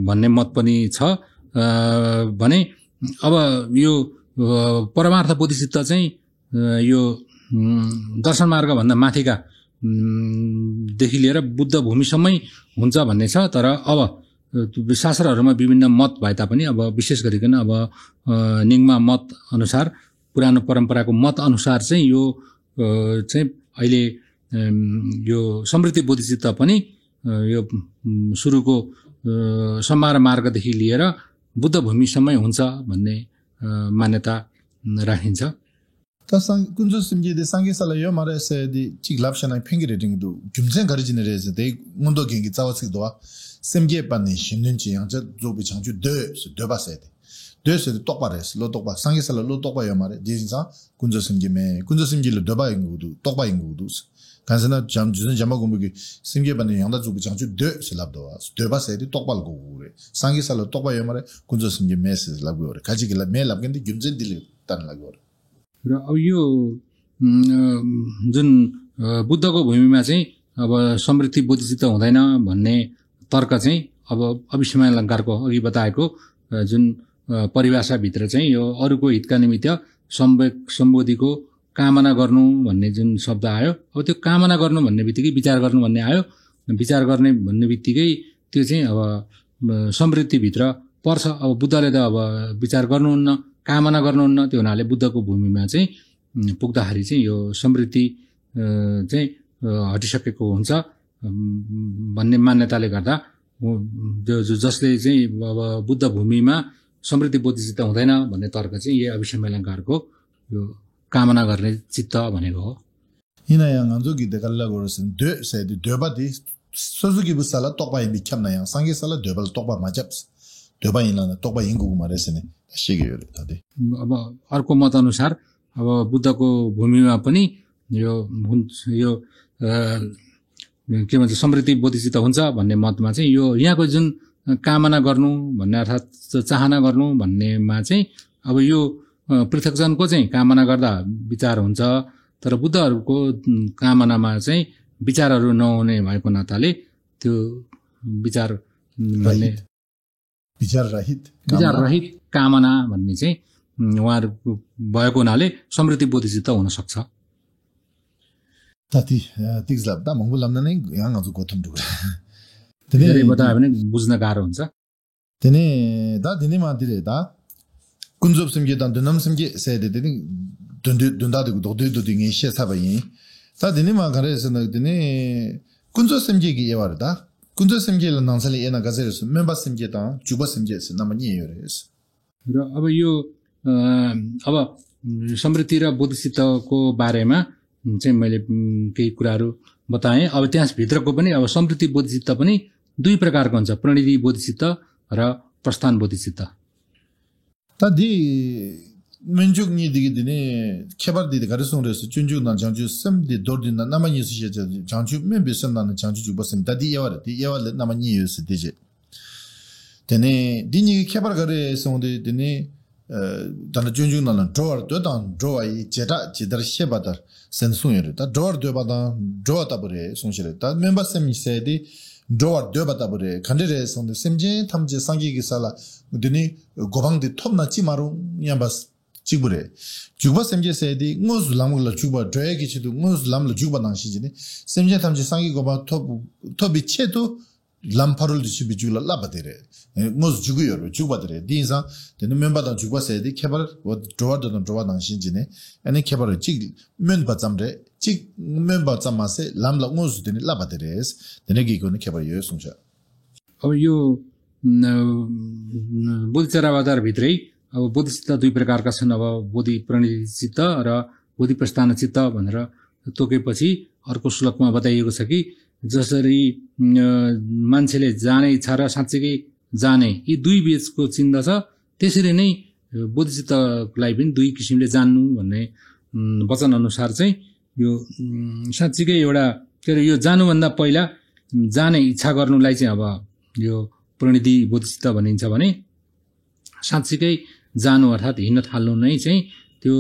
भन्ने मत पनि छ भने अब यो परमार्थ बोधिचित्त चाहिँ यो दर्शन मार्ग भन्दा माथिका देखि लिएर बुद्ध भूमिसम्मै हुन्छ भन्ने छ तर अब शास्त्रहरूमा विभिन्न मत भए तापनि अब विशेष गरिकन अब निङमा मत अनुसार पुरानो परम्पराको मत अनुसार चाहिँ यो चाहिँ अहिले यो समृद्धि बोधिचित्त पनि यो सुरुको सम्भार मार्गदेखि लिएर बुद्ध भूमिसम्मै हुन्छ भन्ने मान्यता राखिन्छ ताsang kunzo simge de sangi sala yo mare se di chiglap shana phengi reading du gyumsen garjine re se de ngondo gengi zawasik do simge pan ni shinin chi yang ja zobi changju de se de ba se de se tokpa res lo tokpa sangi sala lo tokpa yo mare de jinsa kunzo simge lo de ba ingu du tokpa ingu du kanzana jam jun jama gumbu gi simge pan ni yang da zobi changju de se lab do de ba se de tokpa go re sangi sala tokpa yo mare kunzo simge me se lab go re kaji gi la me lab gen de gyumsen dil tan lag go र अब यो जुन बुद्धको भूमिमा चाहिँ अब समृद्धि बोधिचित्त हुँदैन भन्ने तर्क चाहिँ अब अविस्मय अलङ्कारको अघि बताएको जुन परिभाषाभित्र चाहिँ यो अरूको हितका निमित्त सम्बोधिको कामना गर्नु भन्ने जुन शब्द आयो अब त्यो कामना गर्नु भन्ने बित्तिकै विचार गर्नु भन्ने आयो विचार गर्ने भन्ने बित्तिकै त्यो चाहिँ अब समृद्धिभित्र पर्छ अब बुद्धले त अब विचार गर्नुहुन्न कामना गर्नुहुन्न त्यो हुनाले बुद्धको भूमिमा चाहिँ पुग्दाखेरि चाहिँ यो समृद्धि चाहिँ हटिसकेको हुन्छ भन्ने मान्यताले गर्दा जसले चाहिँ अब बुद्ध भूमिमा समृद्धि बोधिचित्त हुँदैन भन्ने तर्क चाहिँ यही अविस्मय अलङ्कारको यो कामना गर्ने चित्त भनेको हो Hina yang anzo gi de kala gorosin de se de ba di sozugi bu sala tokba yin bikyam na yang sangi sala de bal tokba majaps de ba yin la tokba yin gu maresene सिग्यो रे अब अर्को मत अनुसार अब बुद्धको भूमिमा पनि यो के भन्छ समृद्धि बोधिचित्त हुन्छ भन्ने मतमा चाहिँ यो यहाँको जुन कामना गर्नु भन्ने अर्थात् चाहना गर्नु भन्नेमा चाहिँ अब यो पृथकजनको चाहिँ कामना गर्दा विचार हुन्छ तर बुद्धहरूको कामनामा चाहिँ विचारहरू नहुने भएको नाताले त्यो विचार भन्ने विचार रहित कामना भन्ने चाहिँ उहाँहरूको भएको हुनाले समृद्धि बोधिचित्त हुन सक्छ ताती तिक्सलाब दा मंगुलाम नै यहाँ हजुर गोथम दुर धेरै बतायो भने बुझ्न गाह्रो हुन्छ तेने दा दिने मादिरे दा कुन्जोब समगे दा दुनम समगे सेदे दिने दुन्दा दु दोदु दुदु ngi she sa ba yin दा दिने मा गरे सन दिने कुन्जो समगे कि यवार दा कुन्जो समगे ल नंसले एना गजरे सु मेम्बर समगे दा जुबा समगे स नम नि योरेस र अब यो अब समृद्धि र बोधिचित्तको बारेमा चाहिँ मैले केही कुराहरू बताएँ अब त्यसभित्रको पनि अब समृद्धि बोधिचित्त पनि दुई प्रकारको हुन्छ प्रणिधि बोधिचित्त र प्रस्थान बोधिचित्त तादि menjuk ni digi dine kebar di gare song res chunju na jangju sem di dor din na ma ni su je jangju me be sem na jangju ju bo sem da di yawar na ma ni yus de je tene di ni kebar gare song de dine dan chunju na na drawer do dan drawer yi jeda jidar she ba dar sen sung yere da drawer do ba da drawer ta bure song shire da member sem ni se di drawer do ba ta bure khandere song de semje thamje sangi gi sala dine gobang de thop na chi maru yambas 지구래 주바 샘제 세디 ngoz lamla 주바 드래기 치도 ngoz lamla 주바 당시지네 샘제 탐지 상기 고바 토비 체도 람파를 지비 주라 라바데레 ngoz 주구요 주바데레 디인사 되는 멤버다 주바 세디 케발 드와드는 드와 당시지네 아니 케발을 직 멤버 잠레 직 멤버 잠마세 람라 ngoz 되는 라바데레스 되는 기고는 케발이요 송자 अब यो बोधिचरावादार भित्रै अब बोधिचित्त दुई प्रकारका छन् अब बोधि प्रणिधिचित्त र बोधि प्रस्थानचित्त भनेर तोकेपछि अर्को श्लोकमा बताइएको छ कि जसरी मान्छेले जाने इच्छा र साँच्चैकै जाने यी दुई बीचको चिन्ता छ त्यसरी नै बोधिचित्तलाई पनि दुई किसिमले जान्नु भन्ने वचन अनुसार चाहिँ यो साँच्चैकै एउटा के अरे यो जानुभन्दा पहिला जाने इच्छा गर्नुलाई चाहिँ अब यो प्रणिधि बोधिचित्त भनिन्छ भने साँच्चैकै जानु अर्थात् हिँड्न थाल्नु नै चाहिँ त्यो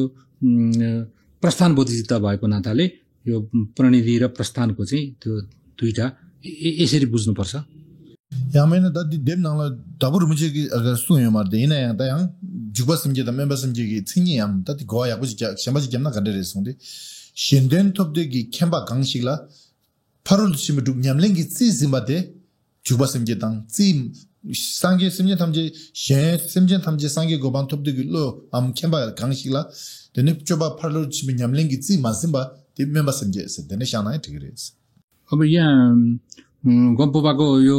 प्रस्थान बोधिचित्त भएको नाताले यो प्रणिधि र प्रस्थानको चाहिँ त्यो दुईटा यसरी बुझ्नुपर्छ यामेन द देम नाला दबुर मुझे कि अगर सुयो मार दे इना या ताया जुबा समझे द मेंबर समझे कि थिंगी याम त गोया बुझ क्या क्षमा केमना गडे रे सुंदे शिंदेन थप दे कि खेम्बा गांगसिला फरुल सिम दु न्यामलेंग कि छि जिम्बादे जुबा समझे तांग छि 상계 심전 탐지 셰 심전 탐지 상계 고반 톱드길로 암 캠바 강식라 데네 쪼바 팔로 치면 냠랭기 찌 마심바 디 멤버 심제스 데네 샤나이 티그레스 अब यहाँ गम्पोबाको यो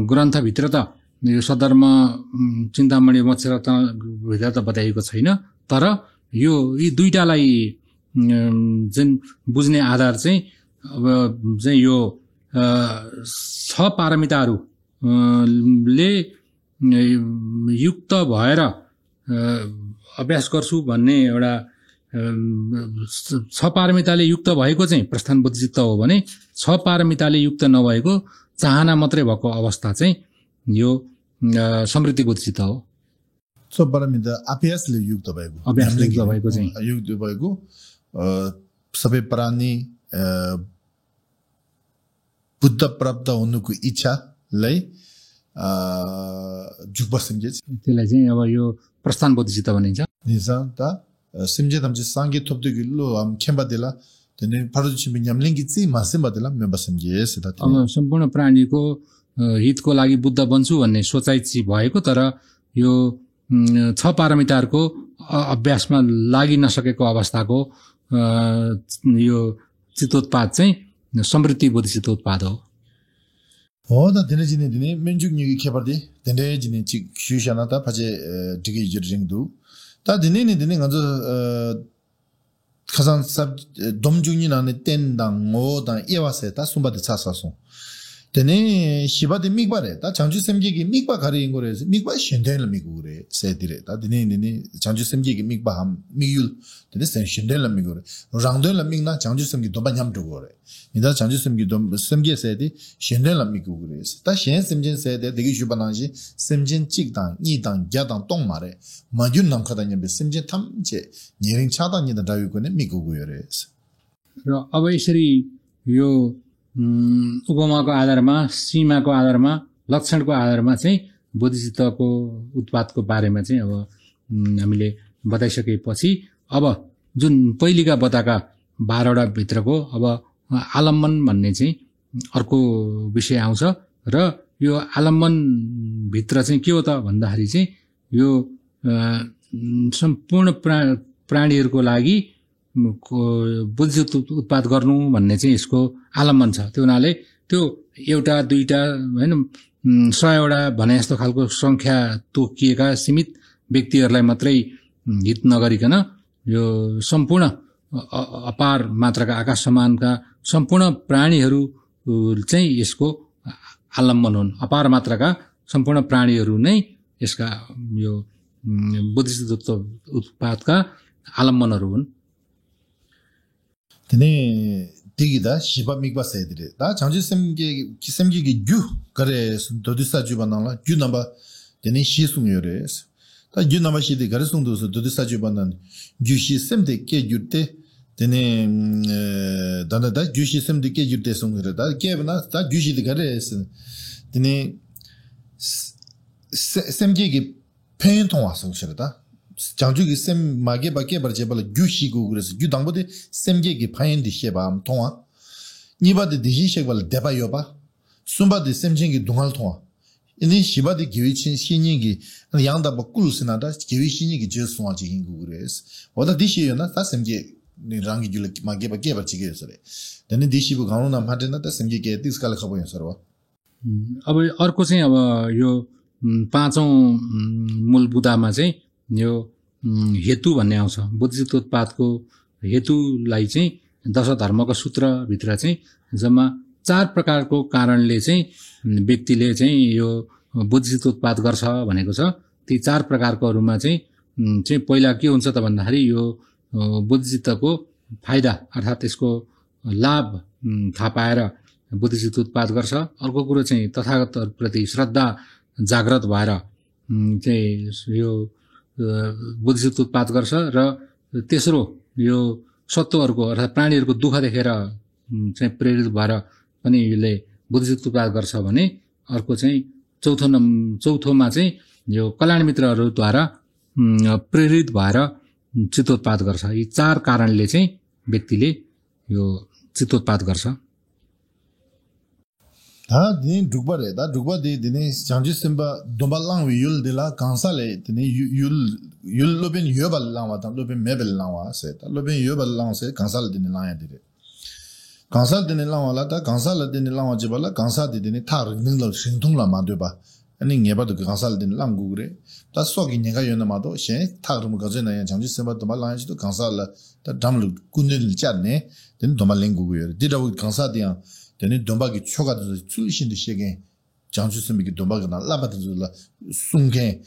ग्रन्थ भित्र त यो सदर्म चिन्तामणि मत्स्यरत्न भित्र त बताइएको छैन तर यो यी दुईटालाई जुन बुझ्ने आधार चाहिँ अब चाहिँ यो छ पारमिताहरू ले युक्त भएर अभ्यास गर्छु भन्ने एउटा छ पारमिताले युक्त भएको चाहिँ प्रस्थान बोधिचित्त हो भने छ पारमिताले युक्त नभएको चाहना मात्रै भएको अवस्था चाहिँ यो समृद्धि बोधिचित्त हो छ पारमिता अभ्यासले युक्त भएको चाहिँ युक्त भएको सबै प्राणी बुद्ध प्राप्त हुनुको इच्छा लाई जुबा समझे त्यसलाई चाहिँ अब यो प्रस्थान बोधिचित्त भनिन्छ निसा ता समझे तमजे सांगे थोप्दे गिलो हम खेम्बा देला तने फरजि न्यामलिङि छि मासेम्बा देला मेम्बा समझे सेता अब सम्पूर्ण प्राणीको हितको लागि बुद्ध बन्छु भन्ने सोचाइ चाहिँ भएको तर यो छ पारमिताहरूको अभ्यासमा लागि नसकेको अवस्थाको यो चित्तोत्पाद चाहिँ समृद्धि बोधिचित्त उत्पाद हो 다 되네지네 되네 면죽님이 개발돼 되네지네 직 휴샤나다 파제 디게 저링도 다 되네네 되네 가서 가산 삽 dom중이나네 땐당 오다 예와세다 숨바데 차사소 Tene shiba de mikba re, ta Changju semge ki mikba kari ingo re, mikba shinden la miku re, se dire, ta tene Changju semge ki mikba ham, mikyul, tene sen shinden la miku re, rangden la mikna Changju semge domba nyam tuko re, nida Changju semge se de shinden la miku re, ta shen semjen se de degi shuba nangshi, semjen chik dang, ni dang, gya dang, tong ma re, ma yun nang kada nyambe, semjen tam che, nyering cha dang nida dayu ko ne miku go re. र अब यसरी यो उपमाको आधारमा सीमाको आधारमा लक्षणको आधारमा चाहिँ बोधिचित्तको उत्पादको बारेमा चाहिँ अब हामीले बताइसकेपछि अब जुन पहिलेका बताका 12 वटा भित्रको अब आलम्बन भन्ने चाहिँ अर्को विषय आउँछ र यो आलम्बन भित्र चाहिँ के हो त भन्दाखेरि चाहिँ यो सम्पूर्ण प्राणीहरूको लागि बोधिचित्त उत्पाद गर्नु भन्ने चाहिँ यसको आलम्बन छ। त्यो हुनाले त्यो एउटा दुईटा हैन 100 वटा भने जस्तो खालको संख्या तोकिएका सीमित व्यक्तिहरूलाई मात्रै हित नगरिकन यो सम्पूर्ण अपार मात्राका आकाश समानका सम्पूर्ण प्राणीहरू चाहिँ यसको आलम्बन हुन्। अपार मात्राका सम्पूर्ण प्राणीहरू नै यसका यो बोधिचित्त उत्पादका आलम्बनहरू हुन्। Tene digida shiba mikba sayadire. Da Changju semge ki gyu kare dodisa juba nangla gyu namba tene shi sung yore. Da gyu namba shi de kare sung dosu dodisa juba nang gyu shi semde ke gyurte tene danda da gyu shi semde ke gyurte sung yore. Da kebna da gyu shi de kare tene semge ki pen tongwa sung shire da. Changju ki sem mage ba ke bar jebal gyu shi gu gres gyu dangbo de semge ki phayen di sheba am tonga niba de diji shebal deba yoba sumba de semjing ki dungal tonga ini shiba de gyu chin shinyin ki yang da ba kul sina da gyu shinyin ki je songa ji gu gres oda di shi yona ta semge ni rangi gyu mage ba ke bar chige sore deni di shi bu gaunu nam hatena ta semge ke tis kala khabo yasarwa अब अर्को चाहिँ अब यो पाँचौं मूल बुदामा चाहिँ यो हेतु भन्ने आउँछ। बोधिचित्त उत्पादको हेतुलाई चाहिँ दश धर्मको सूत्र भित्र चाहिँ जम्मा 4 प्रकारको कारणले चाहिँ व्यक्तिले चाहिँ यो बोधिचित्त उत्पाद गर्छ भनेको छ। ती 4 प्रकारकोहरुमा चाहिँ पहिला के हुन्छ त भन्दाखेरि यो बोधिचित्तको फाइदा अर्थात् यसको लाभ थाहा पाएर बोधिचित्त उत्पाद गर्छ। अर्को कुरो चाहिँ तथागतप्रति श्रद्धा जागृत भएर चाहिँ यो बोधिचित्त उत्पाद गर्छ र तेस्रो यो सत्वहरुको अर्थात् प्राणीहरुको दुःख देखेर चाहिँ प्रेरित भएर पनि यसले बोधिचित्त उत्पाद गर्छ भने अर्को चाहिँ चौथोमा चाहिँ यो कल्याण मित्रहरुद्वारा प्रेरित भएर चित्तोत्पाद गर्छ। यी 4 कारणले चाहिँ व्यक्तिले यो चित्तोत्पाद गर्छ। 다 디 두바레 다 두바디 디네 장지 심바 도발랑 위율 데라 간살레 디네 율 로벤 여발랑 와다 로벤 메벨랑 와세 다 로벤 여발랑 세 간살 디네 라야 디레 간살 디네 라와라다 간살 디네 라와 지발라 간사 디네 타르 능로 신통라 마데바 아니 녜바도 간살 디네 랑구 그래 다 속이 내가 연마도 셰 타르무 가제나 장지 심바 도발랑지도 간살라 다 담루 군들 짰네 디네 도발랭구고요 디다고 간사디야 되는 돈박이 초가도 출신도 시게 장주스미기 돈박이나 라바들라 숭게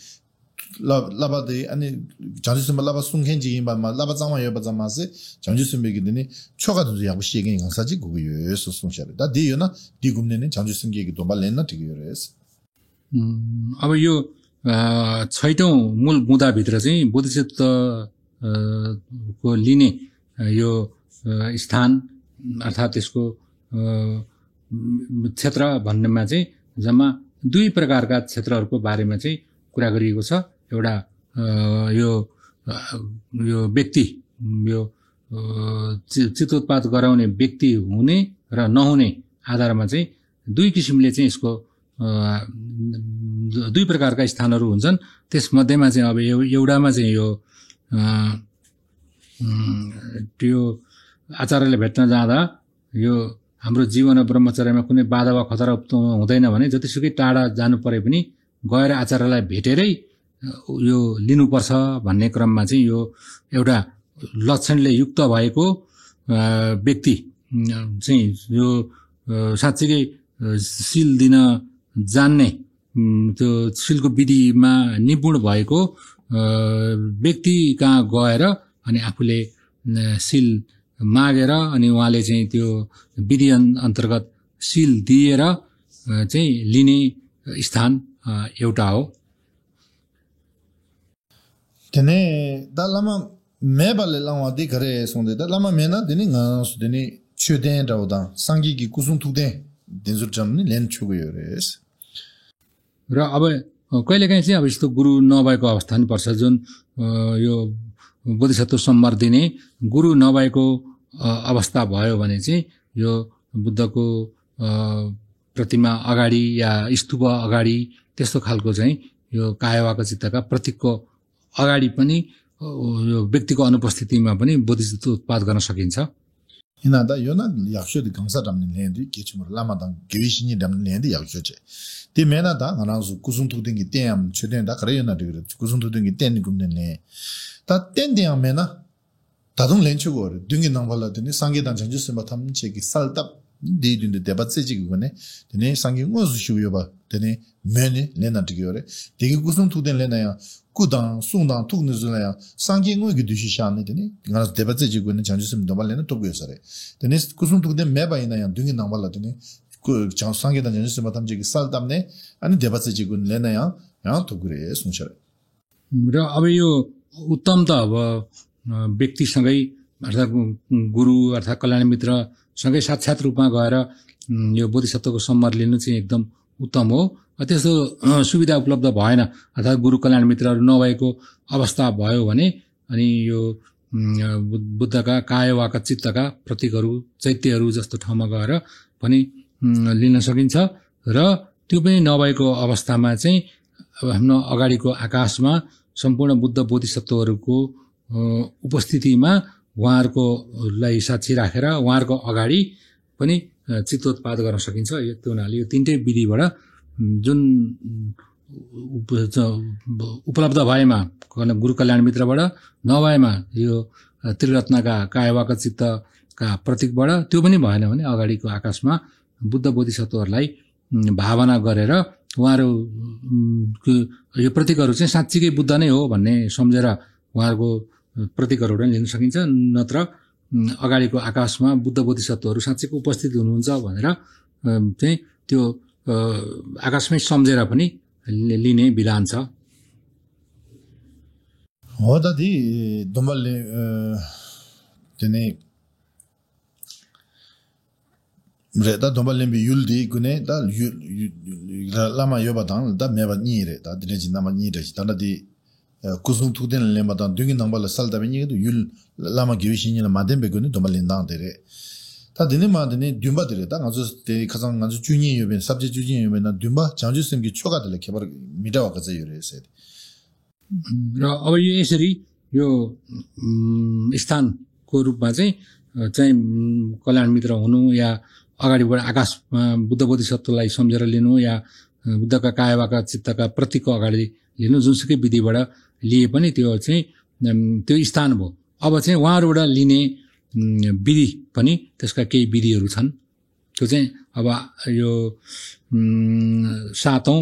라바데 아니 장주스미 라바 숭겐지 인바마 라바장마 여바장마세 장주스미기 되니 초가도 야고 시게 강사지 그거요 소송샤다 다 디요나 디금네는 장주스미기 돈발렌나 되게요레스 अब यो छैटौं मूल मुद्दा भित्र चाहिँ बोधिचित्त को लिने यो स्थान अर्थात् यसको क्षेत्र भन्नेमा चाहिँ जम्मा 2 प्रकारका क्षेत्रहरुको बारेमा चाहिँ कुरा गरिएको छ। एउटा यो व्यक्ति यो चित्तोत्पाद गराउने व्यक्ति हुने र नहुने आधारमा चाहिँ 2 किसिमले चाहिँ यसको 2 प्रकारका स्थानहरु हुन्छन्। त्यसमध्येमा चाहिँ अब एउटामा चाहिँ यो आचार्यले भेट्न जाँदा यो हाम्रो जीवन र ब्रह्मचर्यमा कुनै बाधा वा खतरा हुँदैन भने जतिसुकै टाढा जानु परे पनि गएर आचार्यलाई भेटेरै यो लिनुपर्छ भन्ने क्रममा चाहिँ यो एउटा लक्षणले युक्त भएको व्यक्ति चाहिँ यो साच्चै सिल दिन जान्ने त्यो सिलको विधिमा निपुण भएको व्यक्ति कहाँ गएर अनि आफूले सिल मागेर अनि उहाँले चाहिँ त्यो विधि अन्तर्गत सिल दिएर चाहिँ लिने स्थान एउटा हो। तेने दा लामा मेबाले लामा दि घरे सोंदे दा लामा मेना दिनी ngans दिनी छुदेन राउदा सांगी की कुसुम थुदे दिनजु जमनी लेन छुगयो रेस। र अब कहिलेकाहीँ चाहिँ अब यस्तो गुरु नभएको अवस्था नि पर्छ जुन यो बोधिसत्व सम्मार दिने गुरु नभएको अवस्था भयो भने चाहिँ यो बुद्धको प्रतिमा अगाडि या स्तूप अगाडि त्यस्तो खालको चाहिँ यो कायवाक चित्तका प्रतीकको अगाडि पनि यो व्यक्तिको अनुपस्थितिमा पनि बोधिसत्व उत्पाद गर्न सकिन्छ। हिनादा यो न याक्सो दि गंसा damni लेंदि केचुमर लामा दं गेविसिनी damni लेंदि याक्सो चे ति मेना दा nganasu kusum thudingi tem chuden da khare na digre kusum thudingi ten gumne ne ta ten de mena tadung lenchu go dungi nangwala dini sangi dan chanju sema tham che ki saltap di dun de debat se ji go ne dini sangi ngosu shu yo ba dini meni lena digore digi kusum thuden lena ya kudan sungdan tukne zula ya sangi ngo gi dushi shan ne dini nganas debat se ji go ne chanju sema dobal lena to go sare dini kusum thuden meba ina ya dungi nangwala dini 그 장상계단 연습 마탐지기 살담네 아니 대바스지군 레나야 야 도그래 순철 र अब यो उत्तम त अब व्यक्तिसँगै अर्थात् गुरु अर्थात् कल्याण मित्र सँगै साक्षात् रूपमा गएर यो बोधिसत्वको सम्मान लिनु चाहिँ एकदम उत्तम हो। त्यस्तो सुविधा उपलब्ध भएन अर्थात् गुरु कल्याण मित्रहरू नभएको अवस्था भयो भने अनि यो बुद्धका कायवाका चित्तका प्रतीकहरू चैत्यहरू जस्तो ठाउँमा गएर पनि लिन सकिन्छ। र त्यो पनि नभएको अवस्थामा चाहिँ अब हाम्रो अगाडिको आकाशमा सम्पूर्ण बुद्ध बोधिसत्वहरूको उपस्थितिमा उहाँहरूकोलाई साक्षी राखेर उहाँहरूको अगाडि पनि चित्तोत्पाद गर्न सकिन्छ। त्यो हुनाले यो तीनटै विधिबाट जुन उपलब्ध भएमा गुरु कल्याण मित्रबाट नभएमा यो त्रिरत्नका कायवाक चित्तका प्रतीकबाट त्यो पनि भएन भने अगाडिको आकाशमा बुद्ध बोधिसत्वहरूलाई भावना गरेर उहाँहरू यो प्रतीकहरू चाहिँ साँच्चीकै बुद्ध नै हो भन्ने सम्झेर उहाँहरूको प्रतीकहरू पनि लिन सकिन्छ। नत्र अगाडिको आकाशमा बुद्ध बोधिसत्वहरू साँच्चैको उपस्थित हुनुहुन्छ भनेर चाहिँ त्यो आकाशमै सम्झेर पनि लिने विधान छ। हो दादी दोमलले तेने रेदा दोमलले युलदी गुने दा लामा योबादान दा मेबा निरे दा दिनेजि नामा निरे दानादि कुसुम थुदेन लेमादान दुंगी नंबल salda बेनि युल लामा गिविसिनि मादेमबे गुने दोमलिन दा देरे 다 되는 마드네 듄바들에 다 아주 대 가장 아주 중요한 요변 sabje 중요한 요변 듄바 장주심기 초가들 개발 미다와 가서 요래서 र अब यो यसरी यो स्थानको रूपमा चाहिँ कल्याण मित्र हुनु या अगाडिबाट आकाशमा बुद्ध बोधिसत्वलाई सम्झेर लिनु या बुद्धका कायवाका चित्तका प्रतीकको अगाडि लिनु जुनसुकै विधिबाट लिए पनि त्यो चाहिँ त्यो स्थान भयो। अब चाहिँ उहाँहरूबाट लिने विधि पनि त्यसका केही विधिहरू छन्। त्यो चाहिँ अब यो सातौं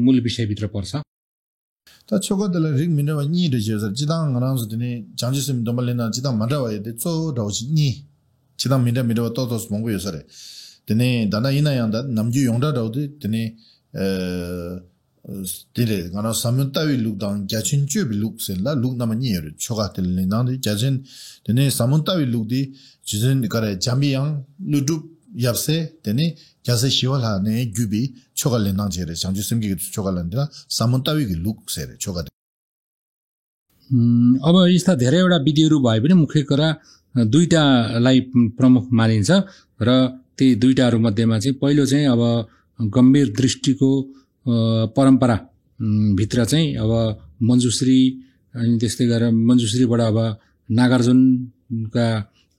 मूल विषयभित्र पर्छ। 다 초가들 릭 미너와 니르지서 지당 안한서드니 장지심 도말레나 지당 만라와에 저 라오지니 지당 미르와 또도스 몽고여서래 드네 다나 이나양다 남주 용다라오드 드네 스티레 가나 사문따위 룩당 자친주 룩셀라 룩나마니여 초가들니 나데 자진 드네 사문따위 룩디 지진 가래 잠비양 루두 yapse deni jase shiwala ne gubi chogal nang jere 장주심 기 chogalandra samuntawi gi luk sere chogade अब यस्ता धेरैवटा विधिहरू भए पनि मुख्य कुरा दुईटालाई प्रमुख मानिन्छ र ती दुईटाहरू मध्येमा चाहिँ पहिलो चाहिँ अब गम्भीर दृष्टिको परम्परा भित्र चाहिँ अब मञ्जुश्री अनि त्यस्तै गरेर मञ्जुश्रीबाट अब नागार्जुनका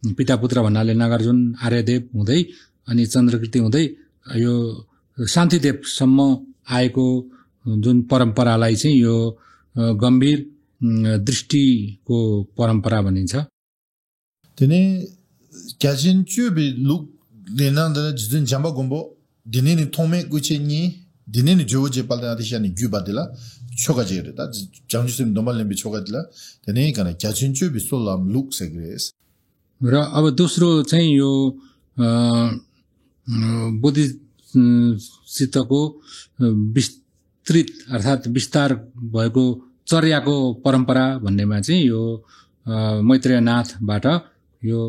पिता पुत्र भन्नाले नागार्जुन आर्यदेव हुँदै अनि चन्द्रकृति हुँदै यो शान्तिदेवसम्म आएको जुन परम्परालाई चाहिँ यो गम्भीर दृष्टिको परम्परा भनिन्छ। तेने क्याजिन च्युबि लुक 내난데 지든 잠바 공부 디네니 통메 꾸치니 디네니 조제 발다디샤니 규바딜라 초가제르다 장주스님 노말렘비 초가딜라 데네니가나 자춘추 비솔람 룩세그레스 र अब दोस्रो चाहिँ यो बुद्धिसितको विस्तृत अर्थात् विस्तार भएको चर्याको परम्परा भन्नेमा चाहिँ यो मैत्रेयनाथबाट यो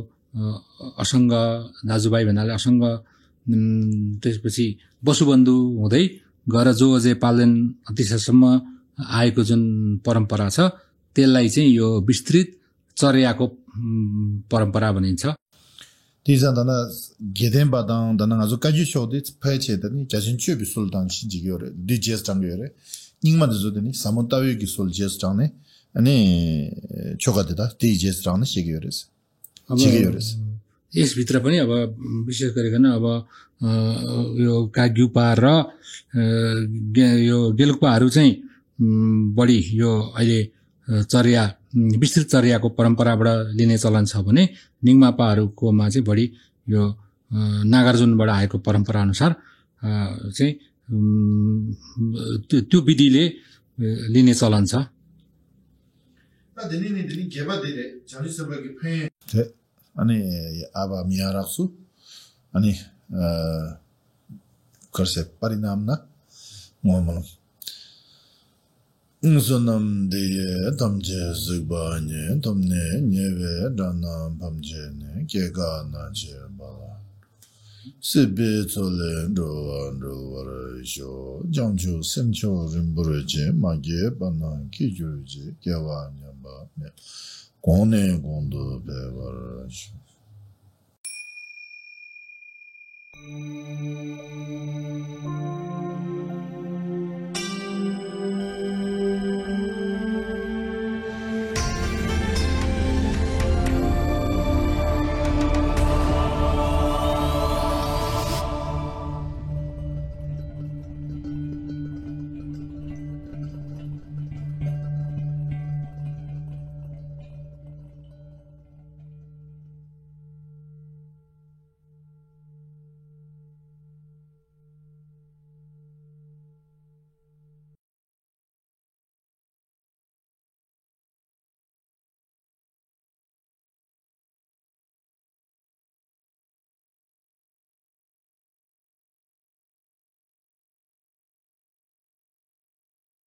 असङ्ग दाजुभाइ भन्नाले असङ्ग त्यसपछि वसुबन्धु हुँदै गएर जो अझै पाल्देन अतिशयसम्म आएको जुन परम्परा छ त्यसलाई चाहिँ यो विस्तृत चर्याको परम्परा भनिन्छ 디자다나 게덴바당 다나 아주 까주쇼데 파이체더니 자신추 비솔당 신지교래 디제스 장교래 닝마도 조더니 사몬타위 기솔 제스 장네 아니 초가데다 디제스 장네 시교래스 지교래스 यसभित्र पनि अब विशेष गरिकन अब यो काग्युपा र यो गेलुपाहरू चाहिँ बढी यो अहिले चर्या विस्तृत चर्याको परम्पराबाट लिने चलन छ भने निङमापाहरूकोमा चाहिँ बढी यो नागार्जुनबाट आएको परम्परा अनुसार चाहिँ त्यो विधिले लिने चलन छ अनि अब मियाराक्सु अनि कर्से परिणामना Momal Unzonamde damje zubanye damne nyeve dana pamjene kega na bala sibe tole ro sho jangju semcho rimbureje magye bana kijuje kewa nyamba me gone gondo be sho